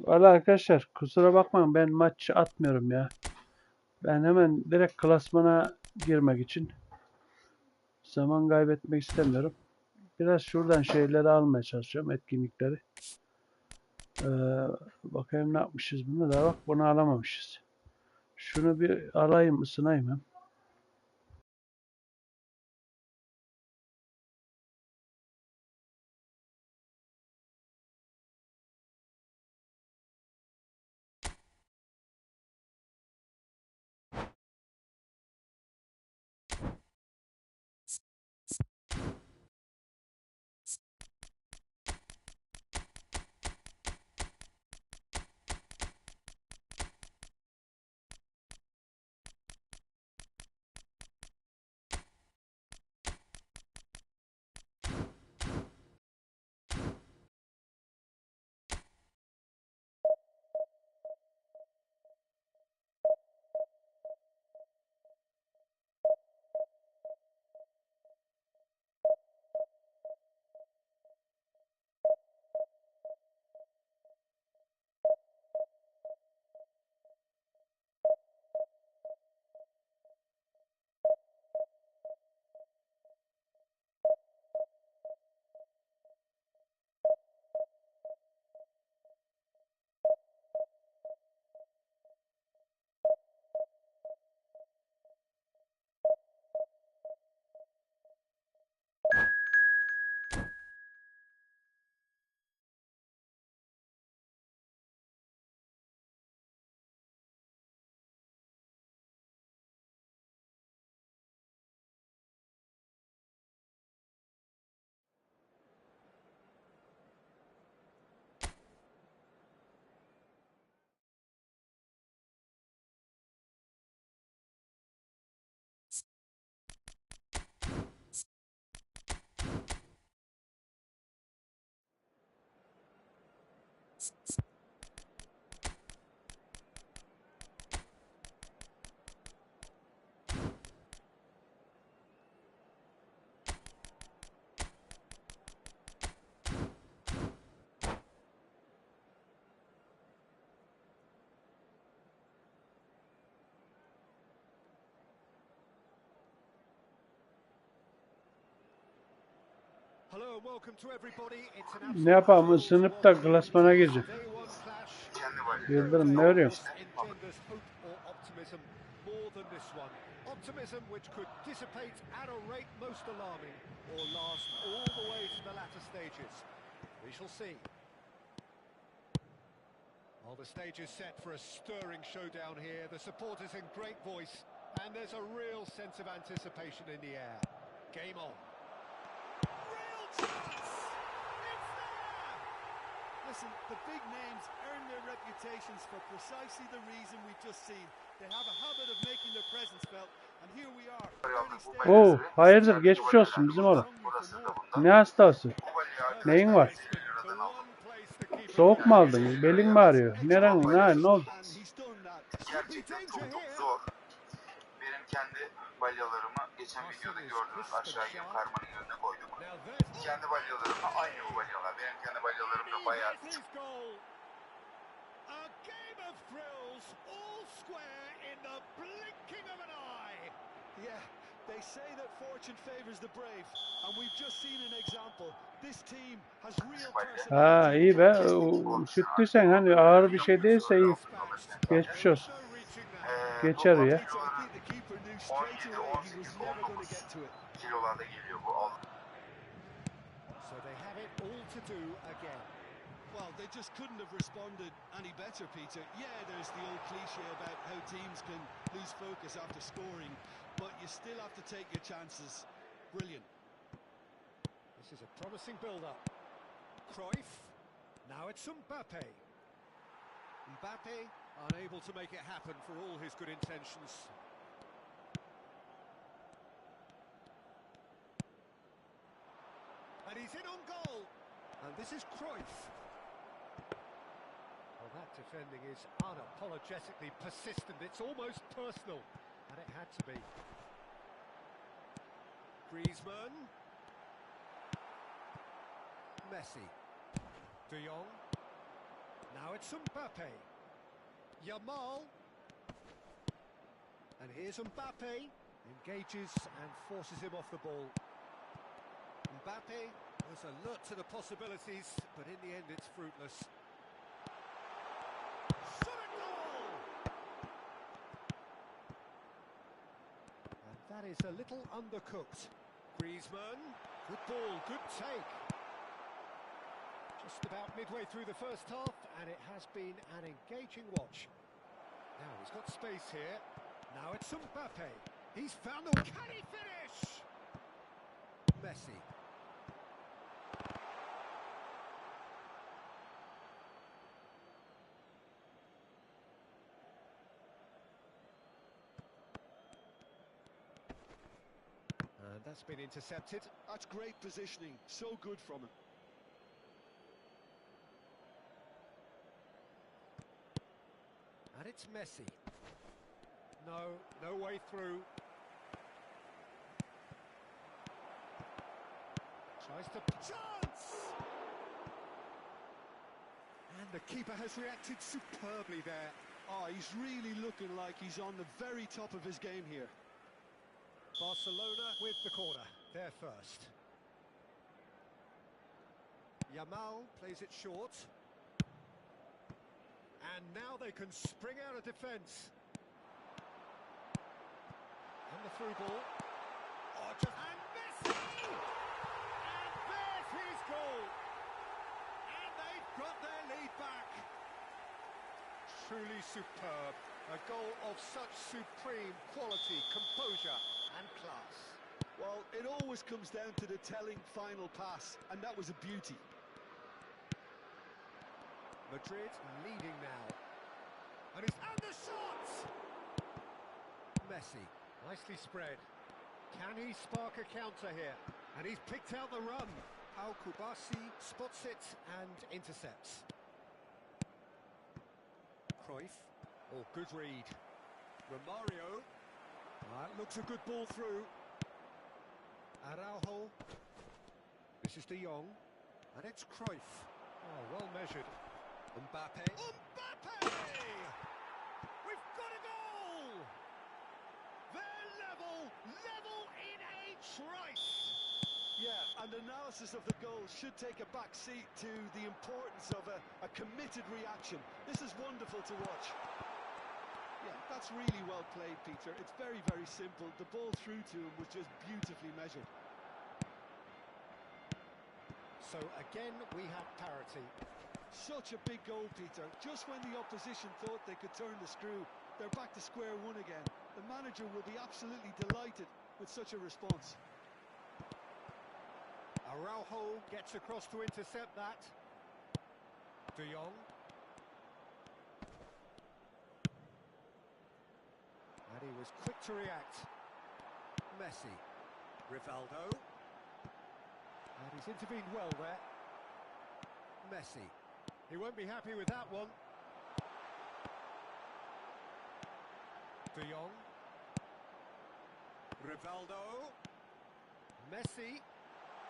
Valla arkadaşlar kusura bakmayın, ben maç atmıyorum ya. Ben hemen direkt klasmana girmek için zaman kaybetmek istemiyorum. Biraz şuradan şeyleri almaya çalışıyorum, etkinlikleri. Ee, Bakayım ne yapmışız bunu da, bak bunu alamamışız. Şunu bir alayım, ısınayım hem. Ne yapalım, ısınıp da klasmana gireceğim. Yıldırım, ne örüyorsun? Optimism which could dissipate at a rate most alarming or last all the way to the latter stages. We shall see. Well, the stage is set for a stirring showdown here. The supporters in great voice, and there's a real sense of anticipation in the air. Game on. Real chance! It's there! Listen, the big names earn their reputations for precisely the reason we've just seen. They have a habit of making their presence felt, and here we are. Oo, hayırdır, geçmiş olsun bizim oğlum. Ne hastası? Neyin var? Soğuk mu aldın? Belin mi ağrıyor? Neren? Ne oldu? Gerçekten çok zor. Benim kendi balyalarımı geçen videoda gördünüz, aşağıya karmanın önüne koydum. Kendi balyalarımla aynı bu balyalar. Benim kendi balyalarım da bayağı küçük. They say that fortune favors the brave, and we've just seen an example. This team has real Ha, iyi be. Üşüttüysen hani ağır bir şey değilse iyi. Geçmiş olsun. Geçer ya. 17, 18, 19 kilolarda geliyor bu al. So they have it all to do again. Well, they just couldn't have responded any better, Peter. Yeah, there's the old cliche about how teams can lose focus after scoring, but you still have to take your chances. Brilliant. This is a promising build-up. Cruyff. Now it's Mbappe. Mbappe unable to make it happen for all his good intentions. And he's in on goal. And this is Cruyff. Well, that defending is unapologetically persistent. It's almost personal. And it had to be. Griezmann. Messi. De Jong. Now it's Mbappe. Yamal. And here's Mbappe. Engages and forces him off the ball. Mbappe was alert to the possibilities, but in the end it's fruitless. Shot at goal! And that is a little undercooked. Griezmann, good ball, good take. Just about midway through the first half, and it has been an engaging watch. Now he's got space here. Now it's Mbappe. He's found the... Can he finish? Messi. And that's been intercepted. That's great positioning. So good from him. And it's Messi. No way through. Tries to... Chance! And the keeper has reacted superbly there. Oh, he's really looking like he's on the very top of his game here. Barcelona with the corner. They're first. Yamal plays it short. And now they can spring out of defence. And the through ball. Oh, just... And Messi! And there's his goal! And they've got their lead back. Truly superb. A goal of such supreme quality, composure and class. Well, it always comes down to the telling final pass, and that was a beauty. Madrid leading now. And the shot! Messi, nicely spread. Can he spark a counter here? And he's picked out the run. Pau Kubasi spots it and intercepts. Cruyff. Oh, good read. Romario. That looks a good ball through. Araujo. This is De Jong. And it's Cruyff. Oh, well measured. Mbappe. Mbappe! We've got a goal! They're level in a trice! Yeah, And analysis of the goal should take a back seat to the importance of a committed reaction. This is wonderful to watch. Yeah, that's really well played, Peter. It's very, very simple. The ball through to him was just beautifully measured. So again, we have parity. Such a big goal, Peter. Just when the opposition thought they could turn the screw, they're back to square one again. The manager will be absolutely delighted with such a response. Araujo gets across to intercept that. De Jong. And he was quick to react. Messi. Rivaldo. And he's intervened well there. Messi. He won't be happy with that one. De Jong. Rivaldo. Messi.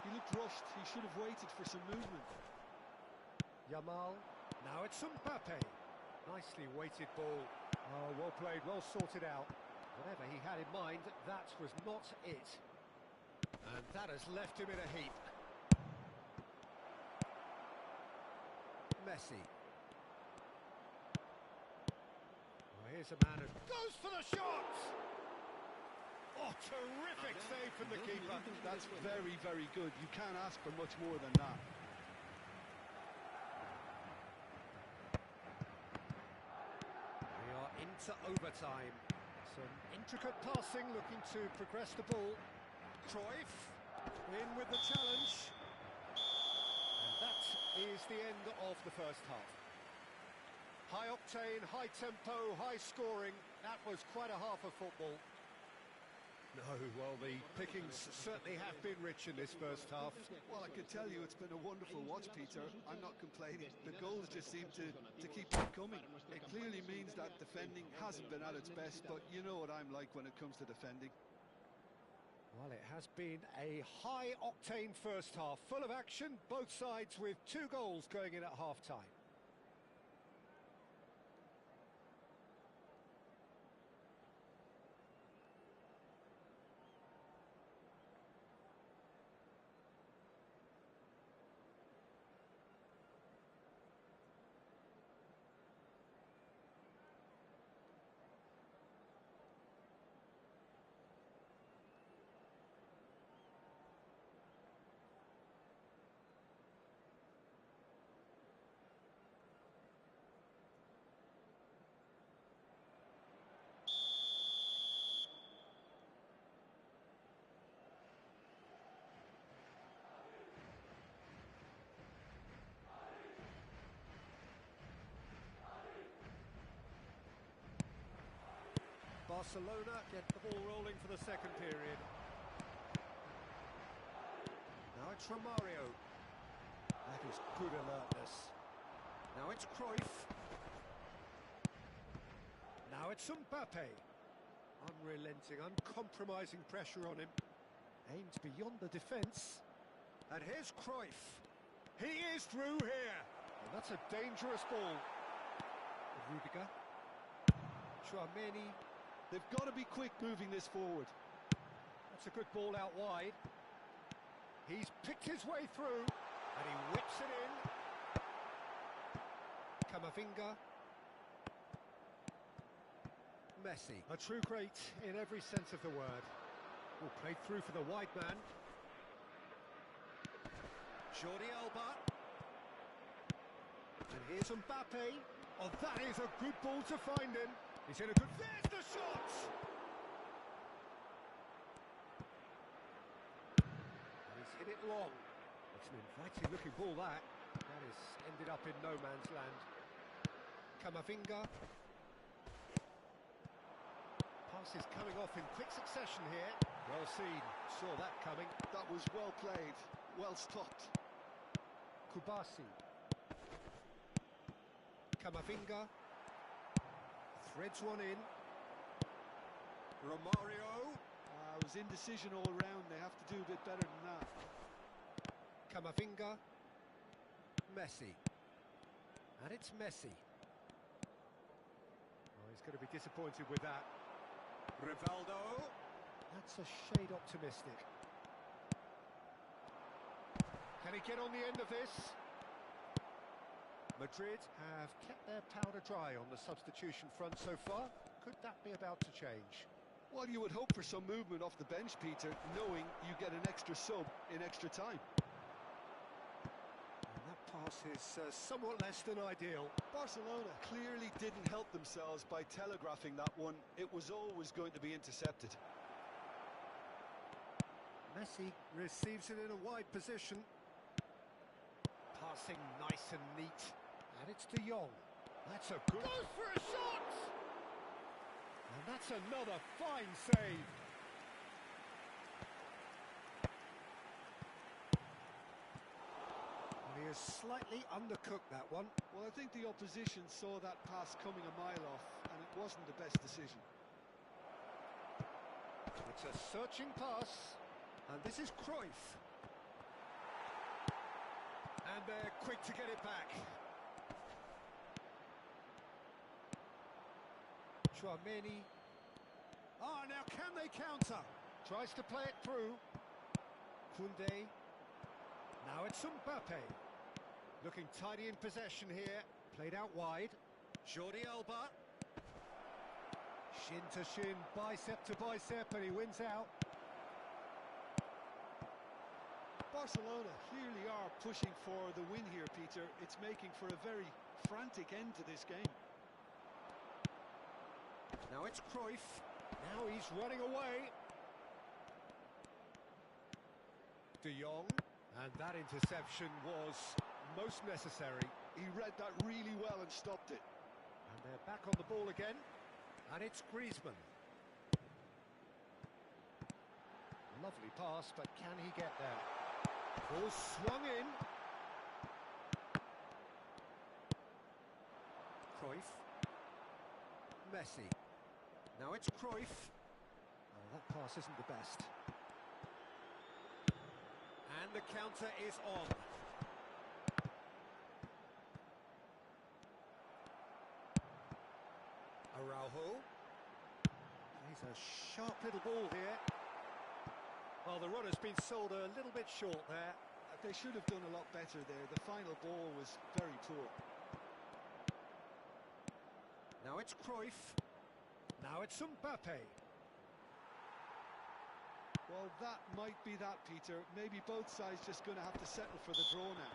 He looked rushed. He should have waited for some movement. Yamal. Now it's Mbappe. Nicely weighted ball. Oh, well played, well sorted out. Whatever he had in mind, that was not it. And that has left him in a heap. Messi. Well, here's a man who goes for the shot! Oh, terrific save from the keeper. That's very, very good. You can't ask for much more than that. We are into overtime. Some intricate passing, looking to progress the ball. Cruyff in with the challenge. And that is the end of the first half. High octane, high tempo, high scoring. That was quite a half of football. No, well, the pickings certainly have been rich in this first half. Well, I can tell you it's been a wonderful watch, Peter. I'm not complaining. The goals just seem to keep on coming. It clearly means that defending hasn't been at its best, but you know what I'm like when it comes to defending. Well, it has been a high-octane first half, full of action, both sides with 2 goals going in at half-time. Barcelona get the ball rolling for the second period. Now it's Romario. That is good alertness. Now it's Cruyff. Now it's Mbappe. Unrelenting, uncompromising pressure on him. Aimed beyond the defence. And here's Cruyff. He is through here. And that's a dangerous ball. Rudiger. Chouameni. They've got to be quick moving this forward. That's a good ball out wide. He's picked his way through, and he whips it in. Camavinga. Messi. A true great in every sense of the word. Will play through for the wide man. Jordi Alba. And here's Mbappe. Oh, that is a good ball to find him. He's in a good... There's the shot! And he's hit it long. It's an inviting looking ball, that. That has ended up in no man's land. Camavinga. Passes coming off in quick succession here. Well seen. Saw that coming. That was well played. Well stopped. Kubasi. Camavinga. Threads one in. Romario. It was indecision all round. They have to do a bit better than that. Camavinga. Messi. And it's Messi. Oh, he's going to be disappointed with that. Rivaldo. That's a shade optimistic. Can he get on the end of this? Madrid have kept their powder dry on the substitution front so far. Could that be about to change? Well, you would hope for some movement off the bench, Peter, knowing you get an extra sub in extra time. And that pass is somewhat less than ideal. Barcelona clearly didn't help themselves by telegraphing that one. It was always going to be intercepted. Messi receives it in a wide position. Passing nice and neat. And it's De Jong. That's a good... Goes for a shot! And that's another fine save. And he has slightly undercooked that one. Well, I think the opposition saw that pass coming a mile off, and it wasn't the best decision. It's a searching pass. And this is Cruyff. And they're quick to get it back. YENi. Ah, now can they counter? Tries to play it through. Koundé. Now it's Mbappe. Looking tidy in possession here. Played out wide. Jordi Alba. Shin to shin, bicep to bicep, and he wins out. Barcelona clearly are pushing for the win here, Peter. It's making for a very frantic end to this game. Now it's Cruyff. Now he's running away. De Jong. And that interception was most necessary. He read that really well and stopped it. And they're back on the ball again. And it's Griezmann. Lovely pass, but can he get there? Ball swung in. Cruyff. Messi. Now it's Cruyff. Oh, that pass isn't the best. And the counter is on. Araujo. He's a sharp little ball here. Well, the run has been sold a little bit short there. They should have done a lot better there. The final ball was very poor. Now it's Cruyff. Now it's Mbappe. Well, that might be that, Peter. Maybe both sides just going to have to settle for the draw now.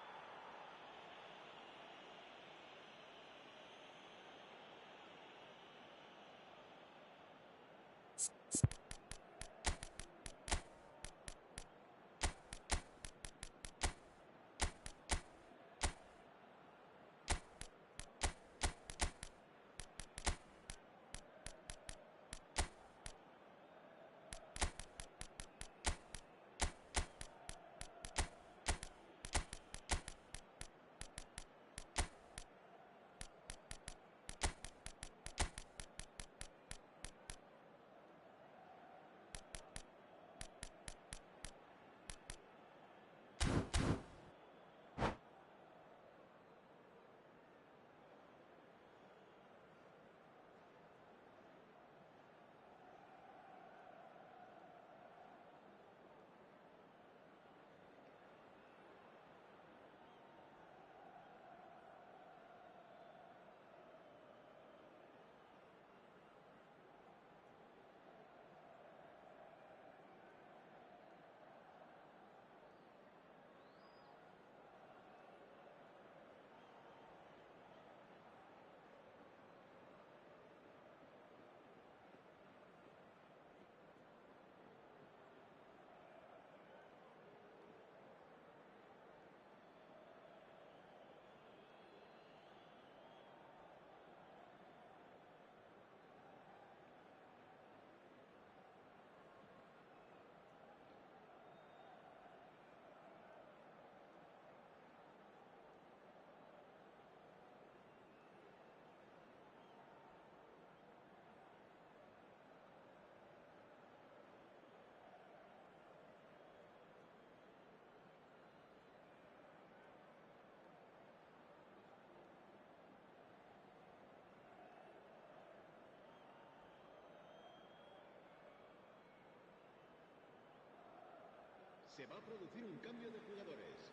Se va a producir un cambio de jugadores.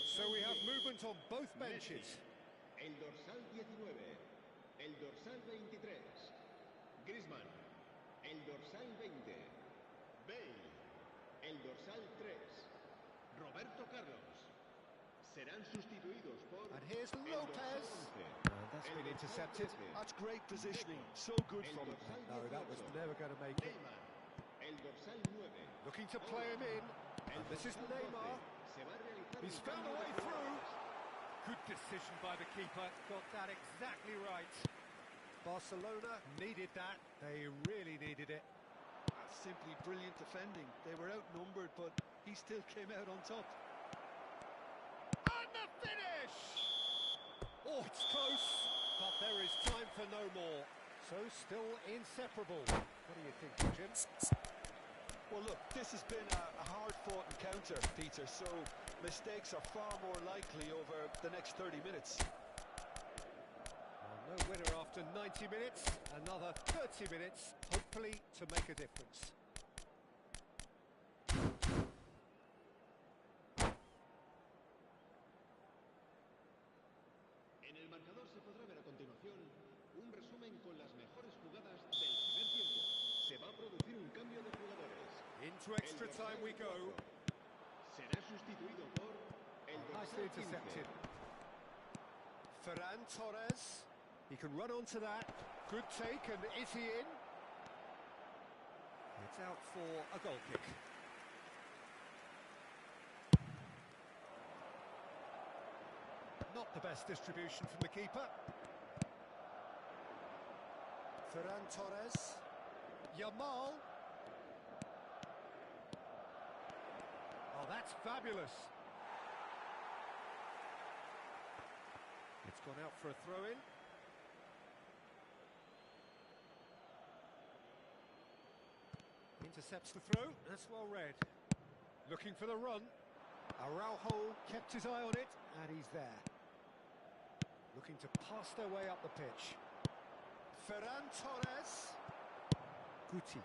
So we have movement on both benches. El dorsal 19, el dorsal 23, Griezmann, el dorsal 20, Bale, el dorsal 3, Roberto Carlos. Serán sustituidos por And here's el Lopez. dorsal 11, And that's el been dorsal intercepted. 13, That's great positioning. So good el from him. dorsal No, that was 18, never going to make it. Neymar, el dorsal 9. Looking to play him in. El And this is dorsal Neymar. 12, se va a realizar He's un found a cambio way de through. jugadores. Good decision by the keeper. Got that exactly right. Barcelona needed that. They really needed it. That's simply brilliant defending. They were outnumbered, but he still came out on top. And the finish! Oh, it's close, but there is time for no more. So still inseparable. What do you think, Jim? Well, look, this has been a hard-fought encounter, Peter, so mistakes are far more likely over the next 30 minutes. Well, no winner after 90 minutes. Another 30 minutes, hopefully to make a difference. En el marcador se podrá ver a continuación un resumen con las mejores jugadas del primer tiempo. Se va a producir un cambio de jugadores. Into extra time we go. Será sustituido por el Nicely dorsal 15. intercepted. Ferran Torres. He can run onto that. Good take, and is he in? It's out for a goal kick. Not the best distribution from the keeper. Ferran Torres. Yamal. Oh, that's fabulous. It's gone out for a throw-in. Intercepts the throw. That's well read. Looking for the run. Araujo kept his eye on it, and he's there. Looking to pass their way up the pitch. Ferran Torres. Guti.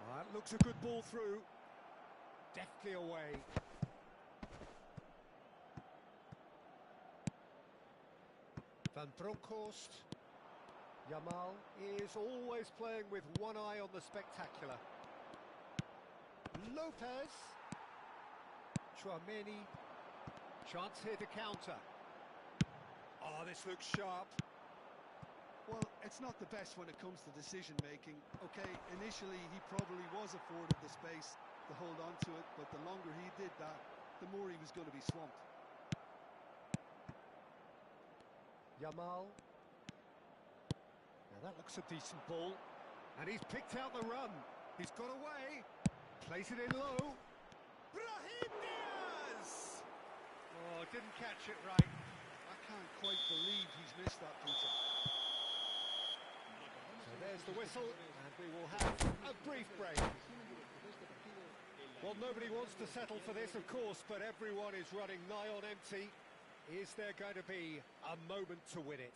Oh, that looks a good ball through. Deftly away. Van Bronckhorst. Yamal is always playing with one eye on the spectacular. Lopez. Chouameni. Chance here to counter. Oh, this looks sharp. Well, it's not the best when it comes to decision-making. Okay, initially he probably was afforded the space to hold on to it, but the longer he did that, the more he was going to be swamped. Yamal. Now that looks a decent ball. And he's picked out the run. He's got away. Plays it in low. Brahim Diaz! Oh, didn't catch it right. I can't quite believe he's missed that, Peter. So there's the whistle, and we will have a brief break. Well, nobody wants to settle for this, of course, but everyone is running nigh on empty. Is there going to be a moment to win it?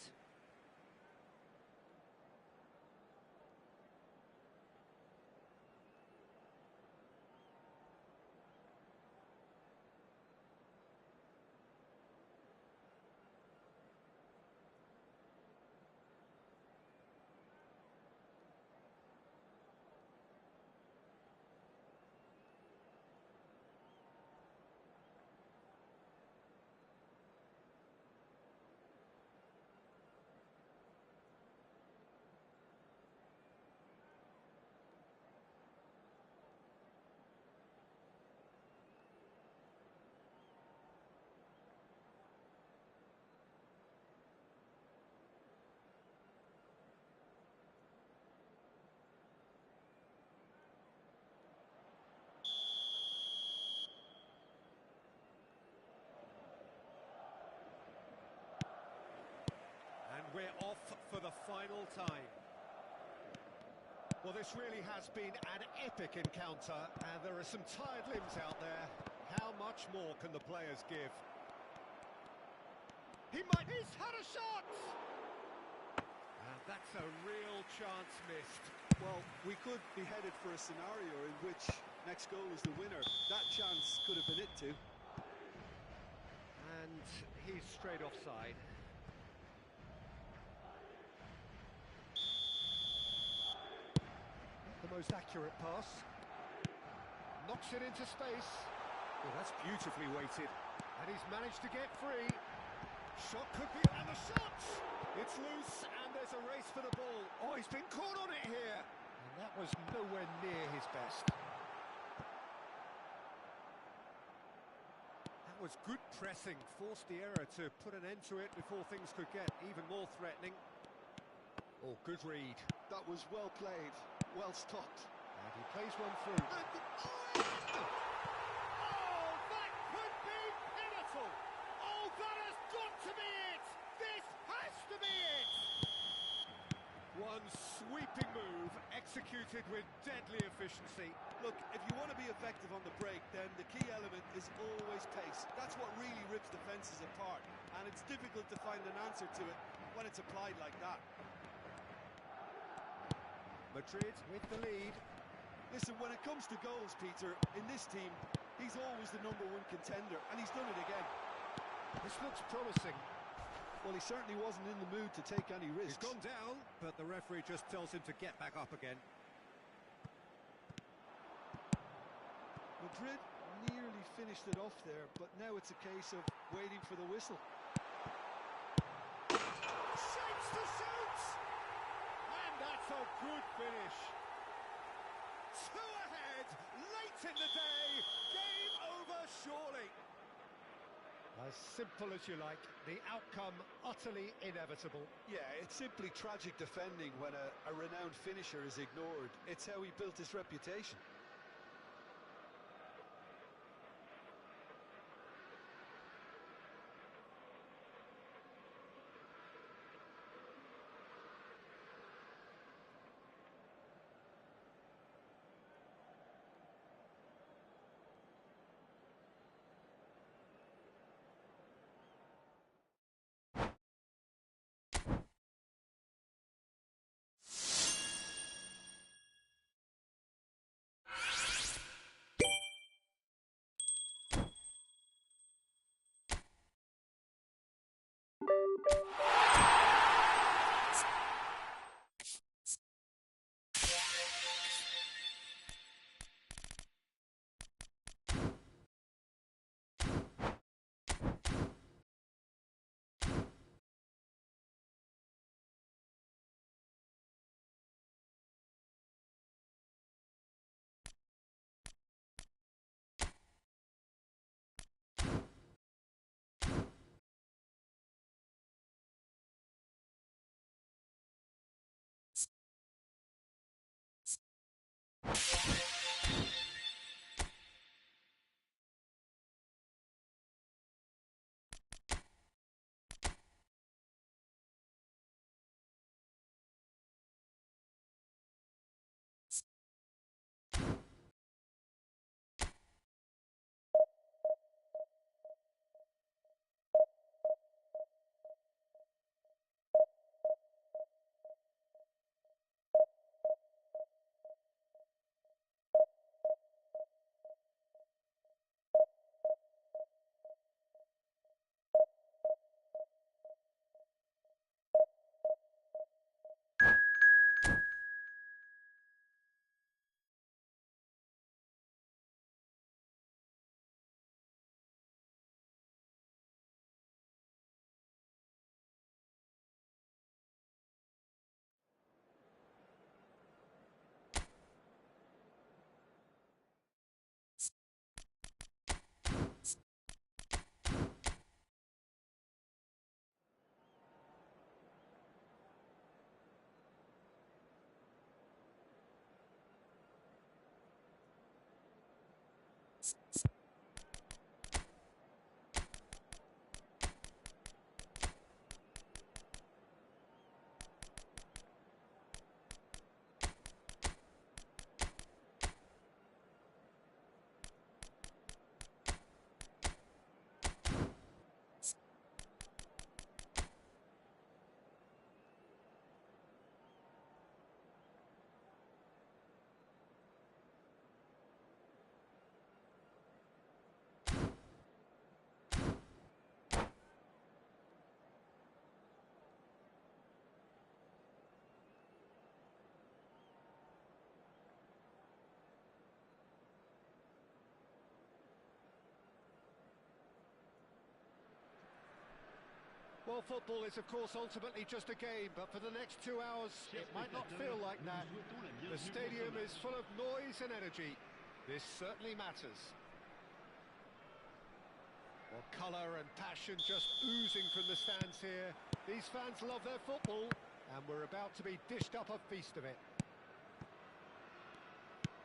We're off for the final time. Well, this really has been an epic encounter, and there are some tired limbs out there. How much more can the players give? He's had a shot! And that's a real chance missed. Well, we could be headed for a scenario in which Next goal is the winner. That chance could have been it too. And he's straight offside. The most accurate pass. Knocks it into space. Well, that's beautifully weighted. And he's managed to get free. Shot could be... And the shot! It's loose, and there's a race for the ball. Oh, he's been caught on it here. And that was nowhere near his best. That was good pressing. Forced the error to put an end to it before things could get even more threatening. Oh, good read. That was well played, well stopped. And he plays one through. Oh, that could be pivotal! Oh, that has got to be it! This has to be it! One sweeping move, executed with deadly efficiency. Look, if you want to be effective on the break, then the key element is always pace. That's what really rips defences apart, and it's difficult to find an answer to it when it's applied like that. Madrid with the lead. Listen, when it comes to goals, Peter, in this team, he's always the #1 contender, and he's done it again. This looks promising. Well, he certainly wasn't in the mood to take any risks. He's gone down, but the referee just tells him to get back up again. Madrid nearly finished it off there, but now it's a case of waiting for the whistle. Shapes to shoot! And that's a good finish. 2 ahead, late in the day, game over surely. As simple as you like, the outcome utterly inevitable. Yeah, it's simply tragic defending when a renowned finisher is ignored. It's how he built his reputation. Well, football is, of course, ultimately just a game, but for the next 2 hours, it might not feel like that. The stadium is full of noise and energy. This certainly matters. Well, colour and passion just oozing from the stands here. These fans love their football, and we're about to be dished up a feast of it.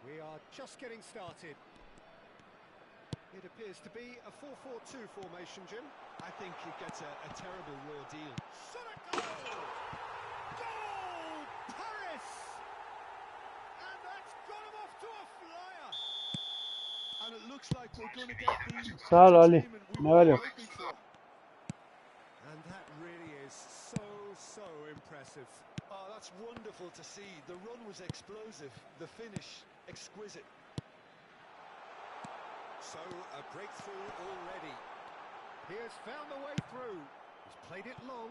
We are just getting started. It appears to be a 4-4-2 formation, Jim. I think it gets a terrible raw deal. Shot a goal! Goal! Paris! And that's got him off to a flyer. And it looks like we're going to get the Sağ ol Ali. entertainment we Ne were var yok. hoping for. And that really is so impressive. Oh, that's wonderful to see. The run was explosive, the finish exquisite. So, a breakthrough already. He has found a way through. He's played it long.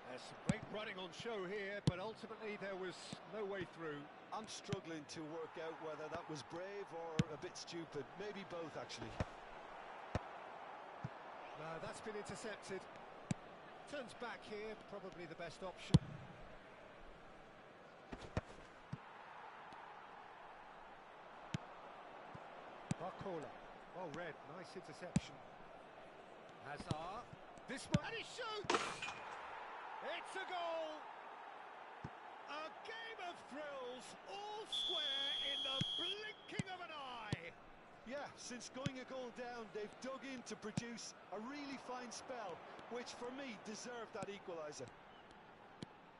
There's some great running on show here, but ultimately there was no way through. I'm struggling to work out whether that was brave or a bit stupid. Maybe both, actually. No, that's been intercepted. Turns back here, probably the best option. Barcola. Well read, nice interception. Hazard. This one, and he shoots! It's a goal! A game of thrills, all square in the blinking of an eye! Yeah, since going a goal down, they've dug in to produce a really fine spell, which for me deserved that equaliser.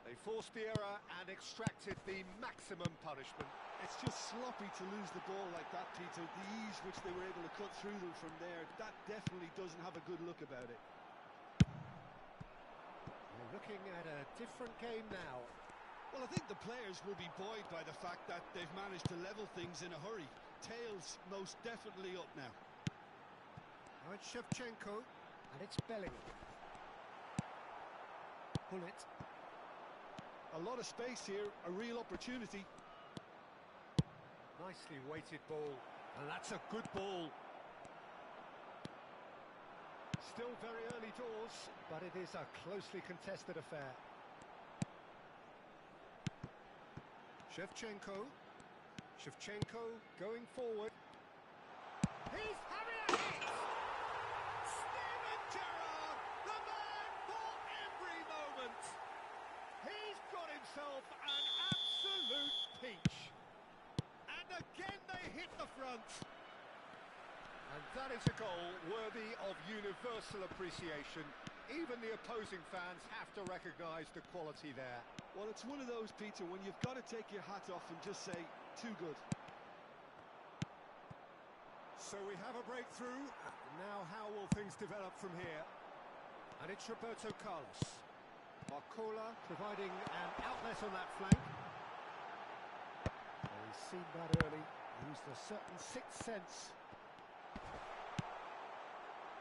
They forced the error and extracted the maximum punishment. It's just sloppy to lose the ball like that, Peter. The ease which they were able to cut through them from there, that definitely doesn't have a good look about it. We're looking at a different game now. Well, I think the players will be buoyed by the fact that they've managed to level things in a hurry. Tails most definitely up now. Now it's Shevchenko, and it's Bellingham. Bullet. A lot of space here, a real opportunity. Nicely weighted ball, and that's a good ball. Still very early doors, but it is a closely contested affair. Shevchenko going forward. He's having a hit! Steven Gerrard, the man for every moment. He's got himself an absolute peach. And again they hit the front. And that is a goal worthy of universal appreciation. Even the opposing fans have to recognise the quality there. Well, it's one of those, Peter, when you've got to take your hat off and just say, too good. So we have a breakthrough. Now how will things develop from here? And it's Roberto Carlos. Barcola providing an outlet on that flank. Well, he's seen that early. Used a certain sixth sense.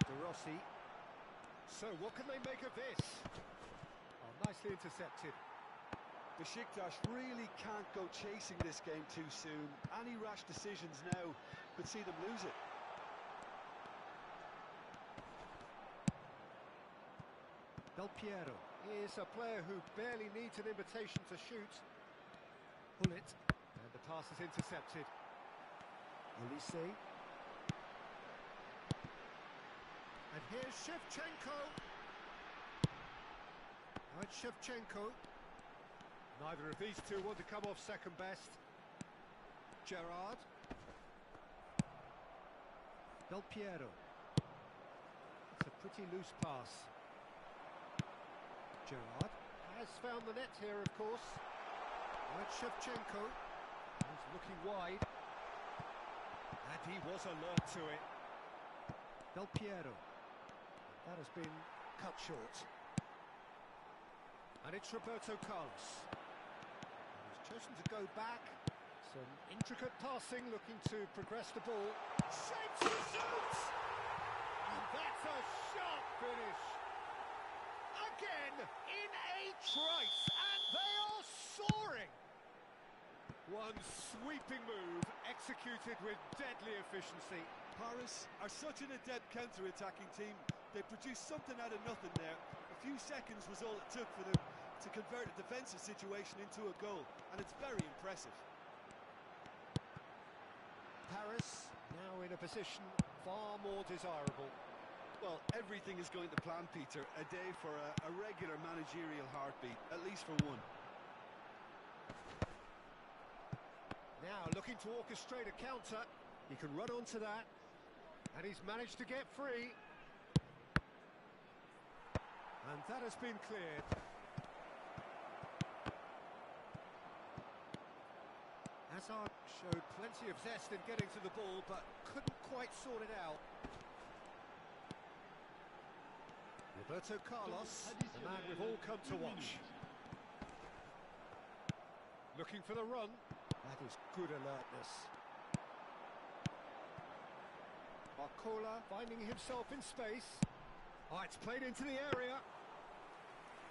De Rossi. So what can they make of this? Oh, nicely intercepted. Besiktas really can't go chasing this game too soon. Any rash decisions now could see them lose it. Del Piero is a player who barely needs an invitation to shoot. Pull it, and the pass is intercepted. Ulisse. And here's Shevchenko. Now it's Shevchenko. Neither of these two want to come off second best. Gerrard. Del Piero. It's a pretty loose pass. Gerrard has found the net here, of course. Now it's Shevchenko. He's looking wide. And he was alert to it. Del Piero. That has been cut short. And it's Roberto Carlos. He's chosen to go back. Some intricate passing, looking to progress the ball. Shapes the shoots! And that's a sharp finish. Again, in a trice, and they are soaring. One sweeping move, executed with deadly efficiency. Paris are such an adept counter-attacking team. They produced something out of nothing there. A few seconds was all it took for them to convert a defensive situation into a goal, and it's very impressive. Paris now in a position far more desirable. Well, everything is going to plan, Peter. A day for a regular managerial heartbeat, at least for one. Now looking to orchestrate a counter. He can run onto that. And he's managed to get free. And that has been cleared. Hazard showed plenty of zest in getting to the ball, but couldn't quite sort it out. Roberto Carlos, the man we've all come to watch. Looking for the run. That is good alertness. Barcola finding himself in space. Oh, it's played into the area.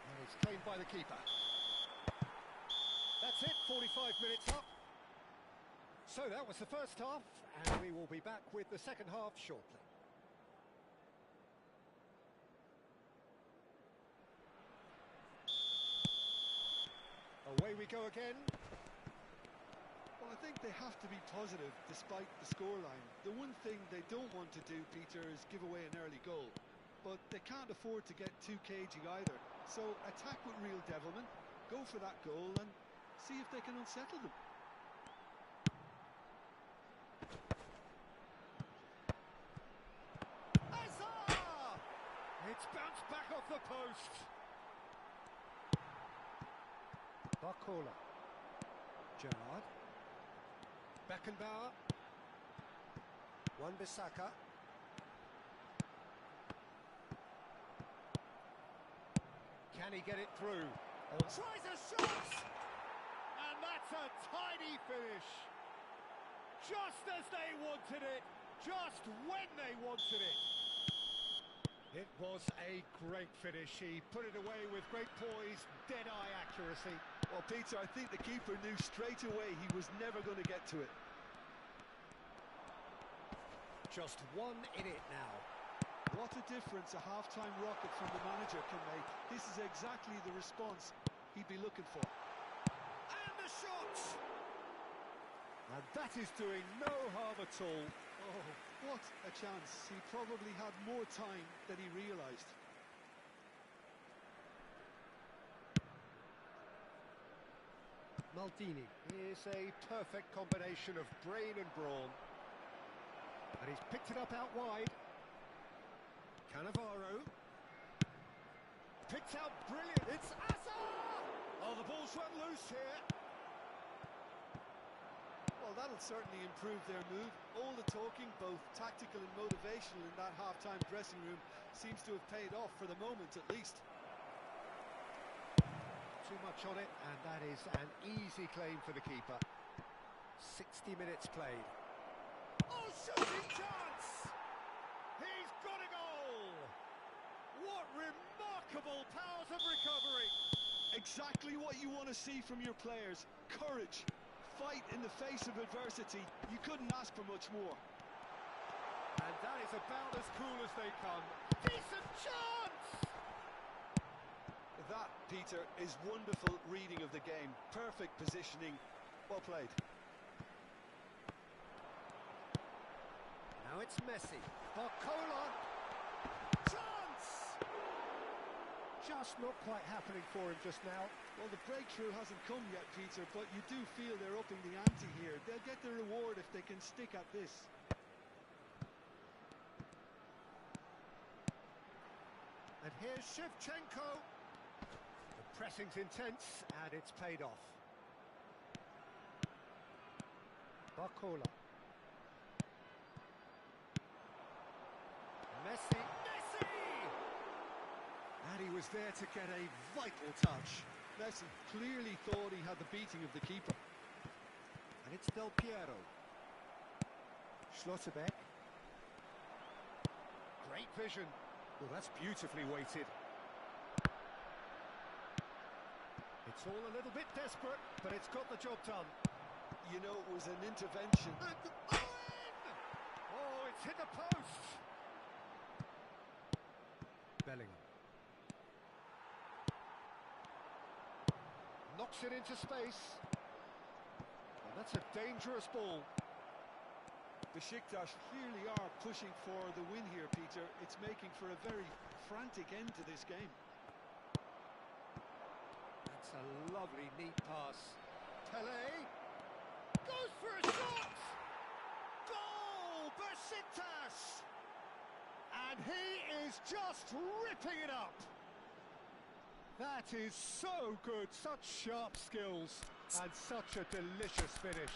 And it's claimed by the keeper. That's it, 45 minutes up. So that was the first half, and we will be back with the second half shortly. Away we go again. Well, I think they have to be positive despite the scoreline. The one thing they don't want to do, Peter, is give away an early goal. But they can't afford to get too cagey either. So attack with real devilment, go for that goal and see if they can unsettle them. Hazard! It's bounced back off the post. Barcola. Gerrard. Beckenbauer. Wan-Bissaka. Can he get it through? Oh, tries a shot! And that's a tidy finish. Just as they wanted it. Just when they wanted it. It was a great finish. He put it away with great poise, dead-eye accuracy. Well, Peter, I think the keeper knew straight away he was never going to get to it. Just one in it now. What a difference a half-time rocket from the manager can make. This is exactly the response he'd be looking for. And the shot! And that is doing no harm at all. Oh, what a chance. He probably had more time than he realised. Maldini is a perfect combination of brain and brawn. And he's picked it up out wide. Cannavaro. Picked out brilliant. It's Hazard! Oh, the ball's run loose here. Well, that'll certainly improve their move. All the talking, both tactical and motivational in that half-time dressing room seems to have paid off for the moment at least. Too much on it, and that is an easy claim for the keeper. 60 minutes played. Oh, shooting chance! He's got a goal! What remarkable powers of recovery! Exactly what you want to see from your players. Courage, fight in the face of adversity. You couldn't ask for much more. And that is about as cool as they come. Decent chance! That, Peter, is wonderful reading of the game. Perfect positioning. Well played. Now it's Messi. Barcola. Chance! Just not quite happening for him just now. Well, the breakthrough hasn't come yet, Peter, but you do feel they're upping the ante here. They'll get the reward if they can stick at this. And here's Shevchenko. The pressing's intense, and it's paid off. Barcola. Messi. Messi! And he was there to get a vital touch. Messi clearly thought he had the beating of the keeper. And it's Del Piero. Schlotterbeck. Great vision. Well, that's beautifully weighted. It's all a little bit desperate, but it's got the job done. You know, it was an intervention. And Owen! Oh, it's hit the post. Bellingham. Knocks it into space. Well, that's a dangerous ball. Besiktas clearly are pushing for the win here, Peter. It's making for a very frantic end to this game. That's a lovely, neat pass. Pele goes for a shot! Goal! Besiktas! And he is just ripping it up! That is so good, such sharp skills, and such a delicious finish.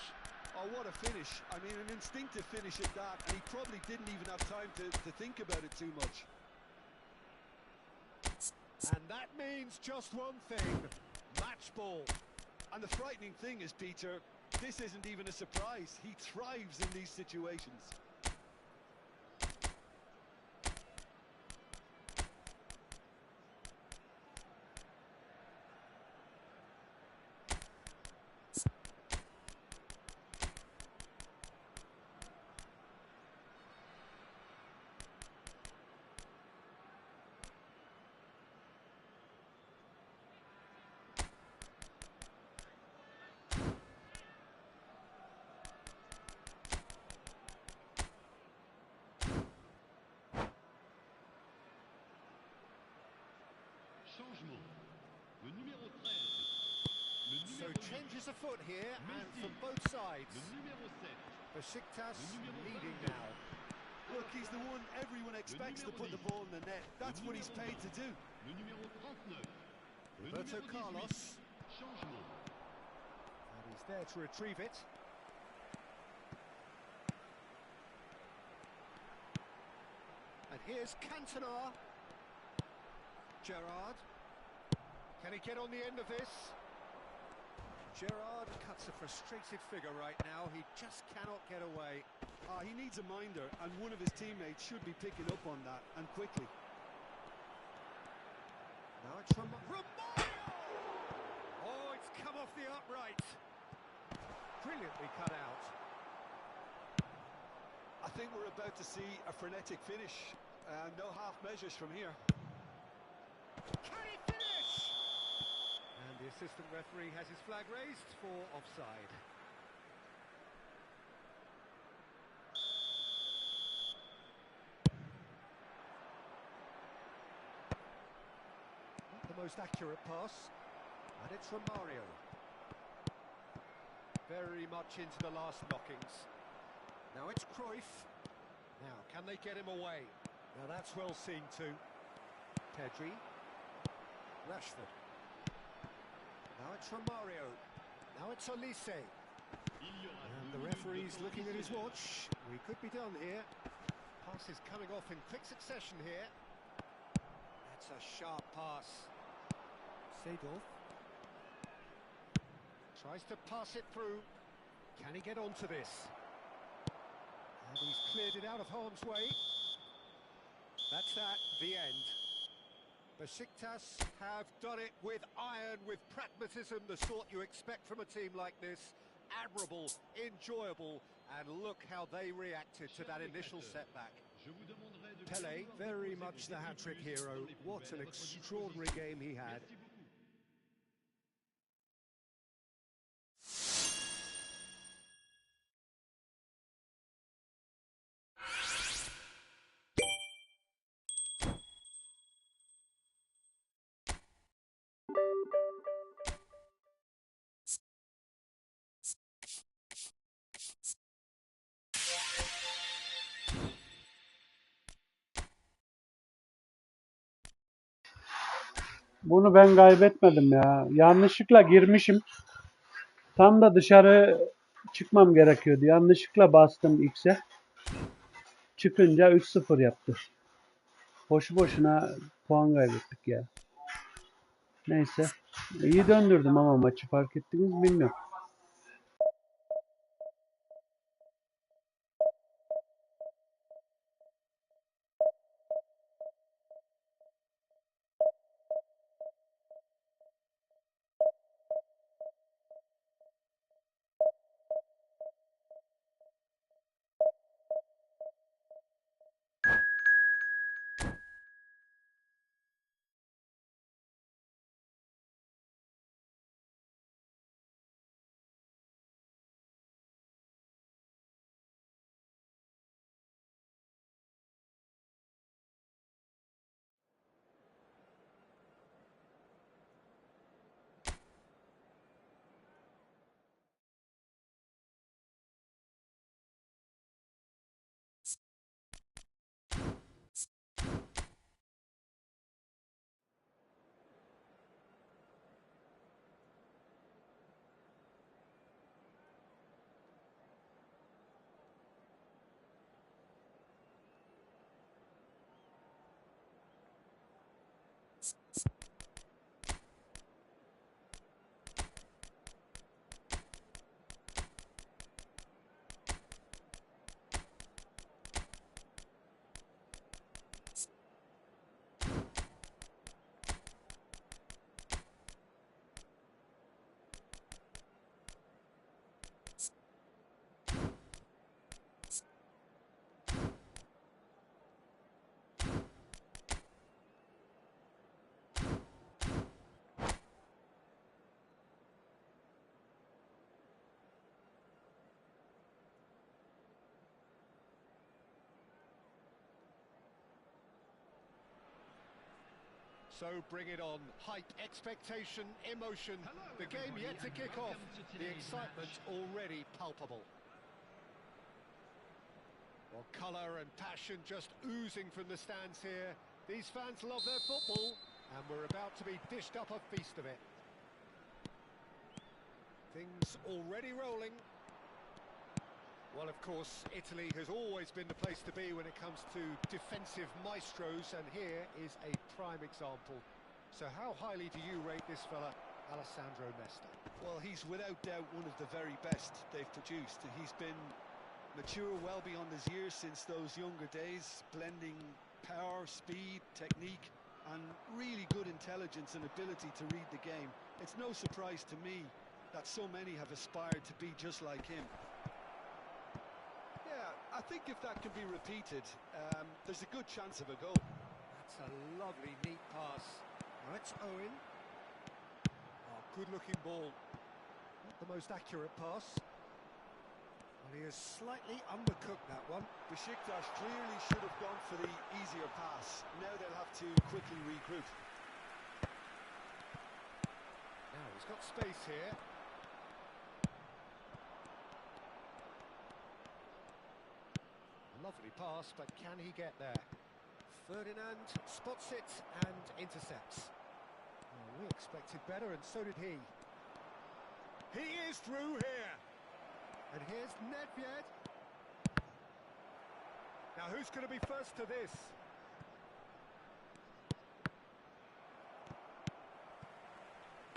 Oh, what a finish. I mean, an instinctive finish at that, and he probably didn't even have time to think about it too much. And that means just one thing, match ball. And the frightening thing is, Peter, this isn't even a surprise. He thrives in these situations. Changement. Le numéro 13. So changes afoot here, and from both sides. Le numéro 7. Besiktas leading now. Look, he's the one everyone expects to put the ball in the net. That's what he's paid to do. Le numéro 39. Le Roberto numéro 18. Carlos. Changement. And he's there to retrieve it. And here's Cantona. Gerrard. Can he get on the end of this? Gerrard cuts a frustrated figure right now. He just cannot get away. He needs a minder, and one of his teammates should be picking up on that, and quickly. Now it's from Romario! Oh, it's come off the upright. Brilliantly cut out. I think we're about to see a frenetic finish. No half measures from here. Can he finish? And the assistant referee has his flag raised for offside. Not the most accurate pass. And it's from Mario. Very much into the last knockings. Now it's Cruyff. Now, can they get him away? Now that's well seen too. Pedri. Rashford. Now it's from Mario. Now it's Olise. And the referee's looking at his watch. We could be done here. Pass is coming off in quick succession here. That's a sharp pass. Seedorf. Tries to pass it through. Can he get onto this? And he's cleared it out of harm's way. That's that, the end. Besiktas have done it with iron, with pragmatism, the sort you expect from a team like this. Admirable, enjoyable, and look how they reacted to that initial setback. Pele, very much the hat-trick hero. What an extraordinary game he had. Bunu ben kaybetmedim ya. Yanlışlıkla girmişim. Tam da dışarı çıkmam gerekiyordu. Yanlışlıkla bastım X'e. Çıkınca 3-0 yaptı. Boşu boşuna puan kaybettik ya. Neyse. İyi döndürdüm ama maçı, fark ettiniz mi bilmiyorum. So bring it on. Hype, expectation, emotion. The game yet to kick off. The excitement already palpable. Well, colour and passion just oozing from the stands here. These fans love their football, and we're about to be dished up a feast of it. Things already rolling. Well, of course, Italy has always been the place to be when it comes to defensive maestros, and here is a prime example. So how highly do you rate this fella, Alessandro Nesta? Well, he's without doubt one of the very best they've produced. He's been mature well beyond his years since those younger days, blending power, speed, technique, and really good intelligence and ability to read the game. It's no surprise to me that so many have aspired to be just like him. I think if that can be repeated, there's a good chance of a goal. That's a lovely, neat pass. Now it's Owen. Oh, good-looking ball. Not the most accurate pass. Well, he has slightly undercooked that one. Besiktas clearly should have gone for the easier pass. Now they'll have to quickly regroup. Now he's got space here. Lovely pass, but can he get there? Ferdinand spots it and intercepts. Well, we expected better, and so did he. He is through here. And here's Nedved. Now, who's going to be first to this?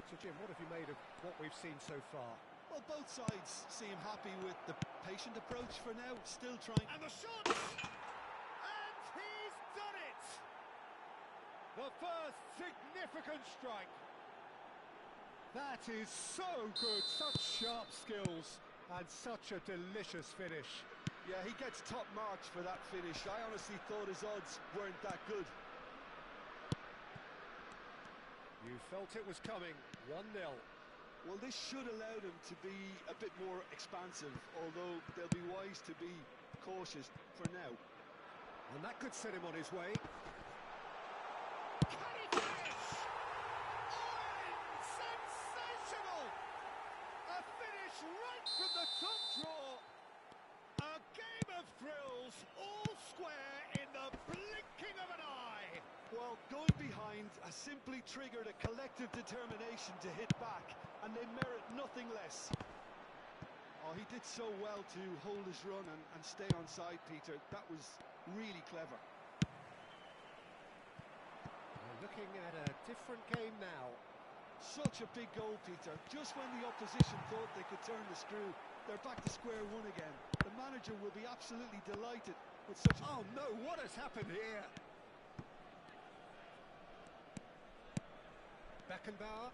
So, Jim, what have you made of what we've seen so far? Well, both sides seem happy with the patient approach for now, still trying. And the shot! And he's done it! The first significant strike. That is so good, such sharp skills, and such a delicious finish. Yeah, he gets top marks for that finish. I honestly thought his odds weren't that good. You felt it was coming, 1-0. Well, this should allow them to be a bit more expansive, although they'll be wise to be cautious for now. And that could set him on his way. Can he finish? Oh, sensational! A finish right from the top draw. A game of thrills, all square in the blinking of an eye. Well, going behind has simply triggered a collective determination to hit back, and they merit nothing less. Oh, he did so well to hold his run and stay on side, Peter. That was really clever. We're looking at a different game now. Such a big goal, Peter. Just when the opposition thought they could turn the screw, they're back to square one again. The manager will be absolutely delighted with such a... Oh no, what has happened here? Beckenbauer.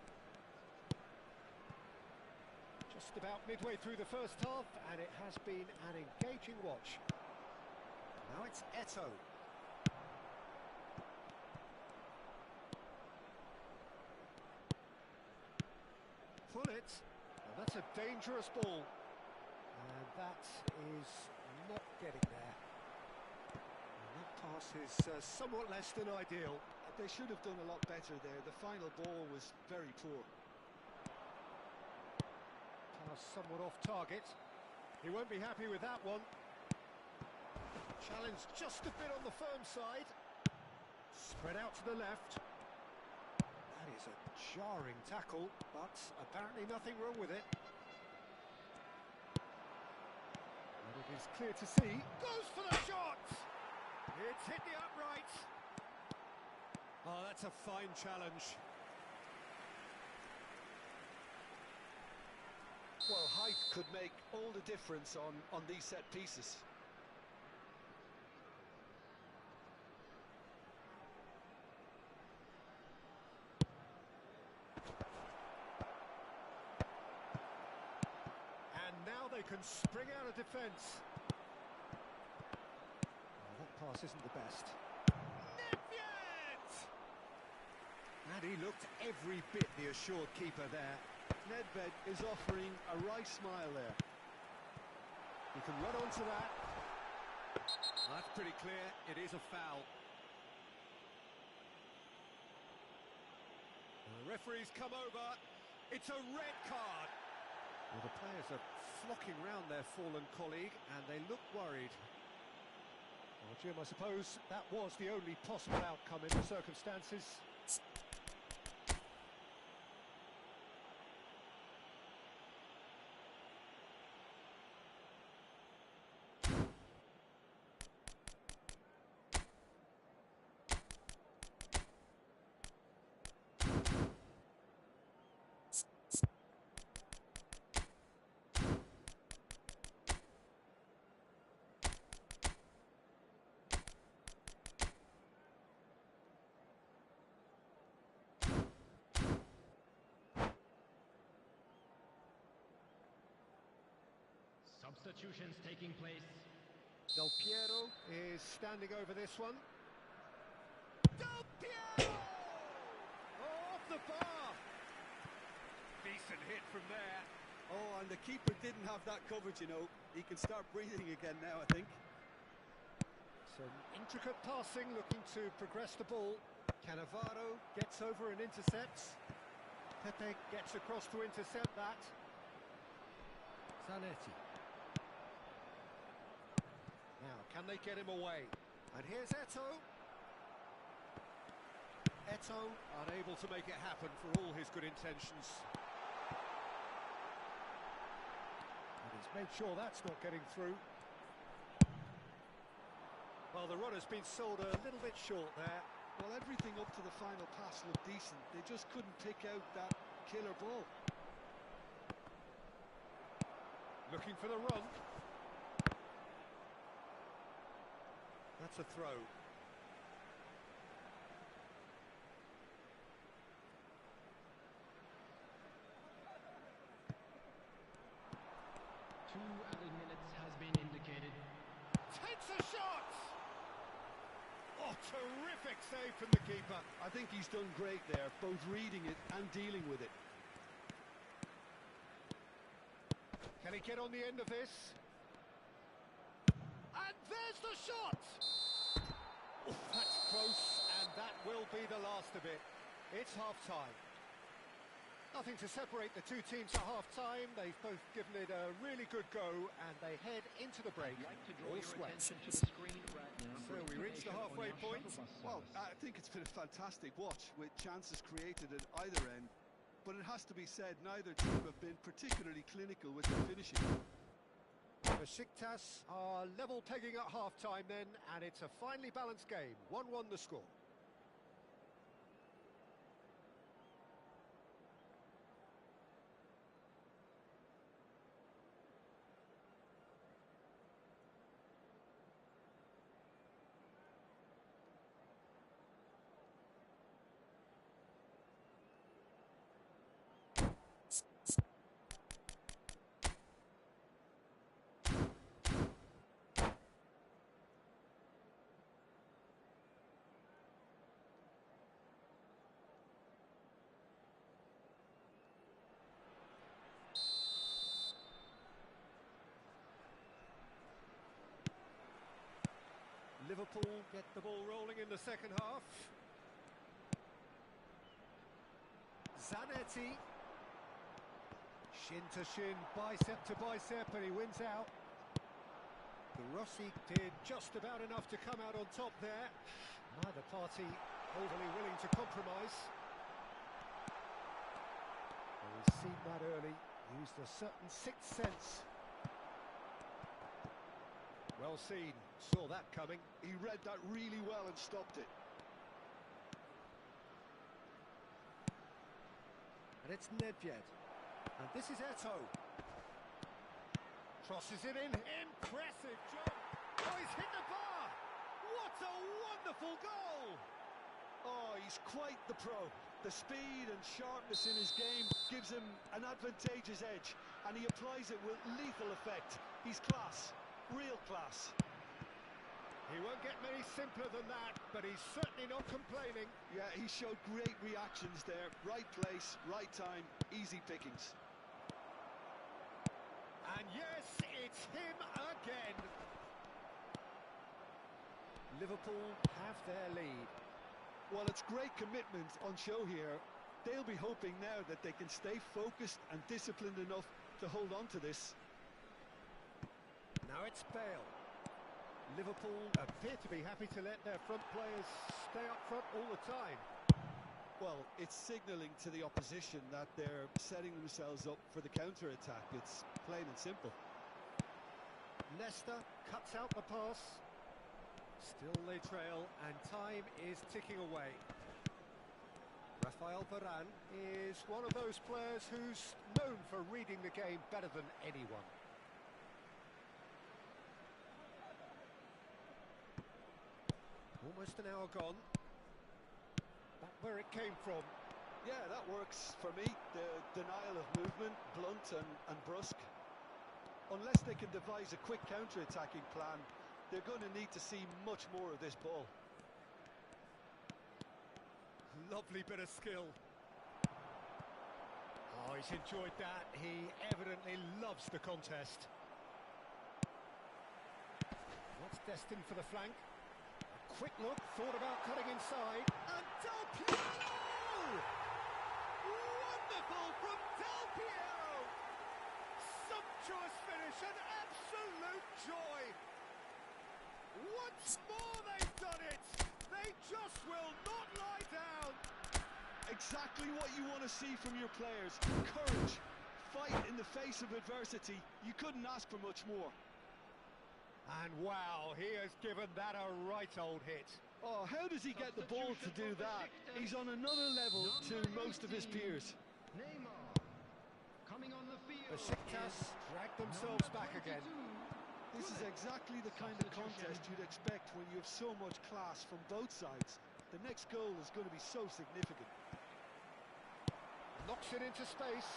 Just about midway through the first half, and it has been an engaging watch. Now it's Eto. Pull it. And that's a dangerous ball. And that is not getting there. And that pass is somewhat less than ideal. They should have done a lot better there. The final ball was very poor. Pass somewhat off target. He won't be happy with that one. Challenge just a bit on the firm side. Spread out to the left. That is a jarring tackle, but apparently nothing wrong with it. And it is clear to see. Goes for the shot! It's hit the upright. Oh, that's a fine challenge. Well, height could make all the difference on these set pieces. And now they can spring out of defence. Oh, that pass isn't the best. Nedved! And he looked every bit the assured keeper there. Nedved is offering a wry smile there. He can run onto that. That's pretty clear. It is a foul. The referee's come over. It's a red card. Well, the players are flocking round their fallen colleague, and they look worried. Well, Jim, I suppose that was the only possible outcome in the circumstances. Substitutions taking place. Del Piero is standing over this one. Del Piero! Oh, off the bar! Decent hit from there. Oh, and the keeper didn't have that covered, you know. He can start breathing again now, I think. Some intricate passing, looking to progress the ball. Cannavaro gets over and intercepts. Pepe gets across to intercept that. Zanetti. Now, can they get him away? And here's Eto. Eto unable to make it happen for all his good intentions. And he's made sure that's not getting through. Well, the run has been sold a little bit short there. Well, everything up to the final pass looked decent. They just couldn't pick out that killer ball. Looking for the run. That's a throw. Two added minutes has been indicated. Takes a shot! Oh, terrific save from the keeper. I think he's done great there, both reading it and dealing with it. Can he get on the end of this? And there's the shot! Oh, that's close, and that will be the last of it. It's half-time. Nothing to separate the two teams at half-time. They've both given it a really good go, and they head into the break. I'd like to draw All your sweat. attention to the screen right now. So we reach the halfway point. Well, I think it's been a fantastic watch, with chances created at either end. But it has to be said, neither team have been particularly clinical with their finishing. Besiktas are level pegging at half-time then, and it's a finely balanced game. 1-1 the score. Liverpool get the ball rolling in the second half. Zanetti. Shin to shin, bicep to bicep, and he wins out. The Rossi did just about enough to come out on top there. Neither party overly willing to compromise. Well, we've seen that early. Used a certain sixth sense. Well seen, saw that coming. He read that really well and stopped it. And it's Nedved. And this is Eto. Crosses it in. Impressive job. Oh, he's hit the bar. What a wonderful goal. Oh, he's quite the pro. The speed and sharpness in his game gives him an advantageous edge, and he applies it with lethal effect. He's class, real class. He won't get many simpler than that, but he's certainly not complaining. Yeah, he showed great reactions there. Right place, right time, easy pickings. And yes, it's him again. Liverpool have their lead. Well, it's great commitment on show here. They'll be hoping now that they can stay focused and disciplined enough to hold on to this. Now it's Bale. Liverpool appear to be happy to let their front players stay up front all the time. Well, it's signalling to the opposition that they're setting themselves up for the counter-attack. It's plain and simple. Leicester cuts out the pass. Still they trail, and time is ticking away. Rafael Varane is one of those players who's known for reading the game better than anyone. Almost an hour gone. Back where it came from. Yeah, that works for me. The denial of movement, blunt and brusque. Unless they can devise a quick counter-attacking plan, they're going to need to see much more of this ball. Lovely bit of skill. Oh, he's enjoyed that. He evidently loves the contest. What's destined for the flank? A quick look, thought about cutting inside. And Del Piero! Wonderful from Del Piero! Sumptuous finish, an absolute joy! Once more they've done it! They just will not lie down! Exactly what you want to see from your players. Courage, fight in the face of adversity. You couldn't ask for much more. And wow, he has given that a right old hit. Oh, how does he get the ball to do that? He's on another level to most of his peers. Besiktas drag themselves back again. This is exactly the kind of contest you'd expect when you have so much class from both sides. The next goal is going to be so significant. Knocks it into space.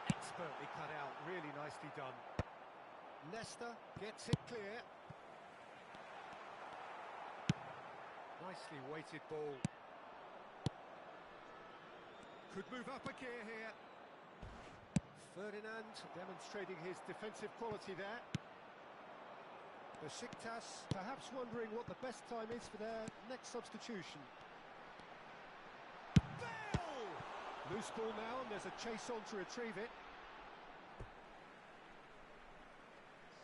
Expertly cut out, really nicely done. Leicester gets it clear. Nicely weighted ball. Could move up a gear here. Ferdinand demonstrating his defensive quality there. Besiktas perhaps wondering what the best time is for their next substitution. Bale! Loose ball now, and there's a chase on to retrieve it.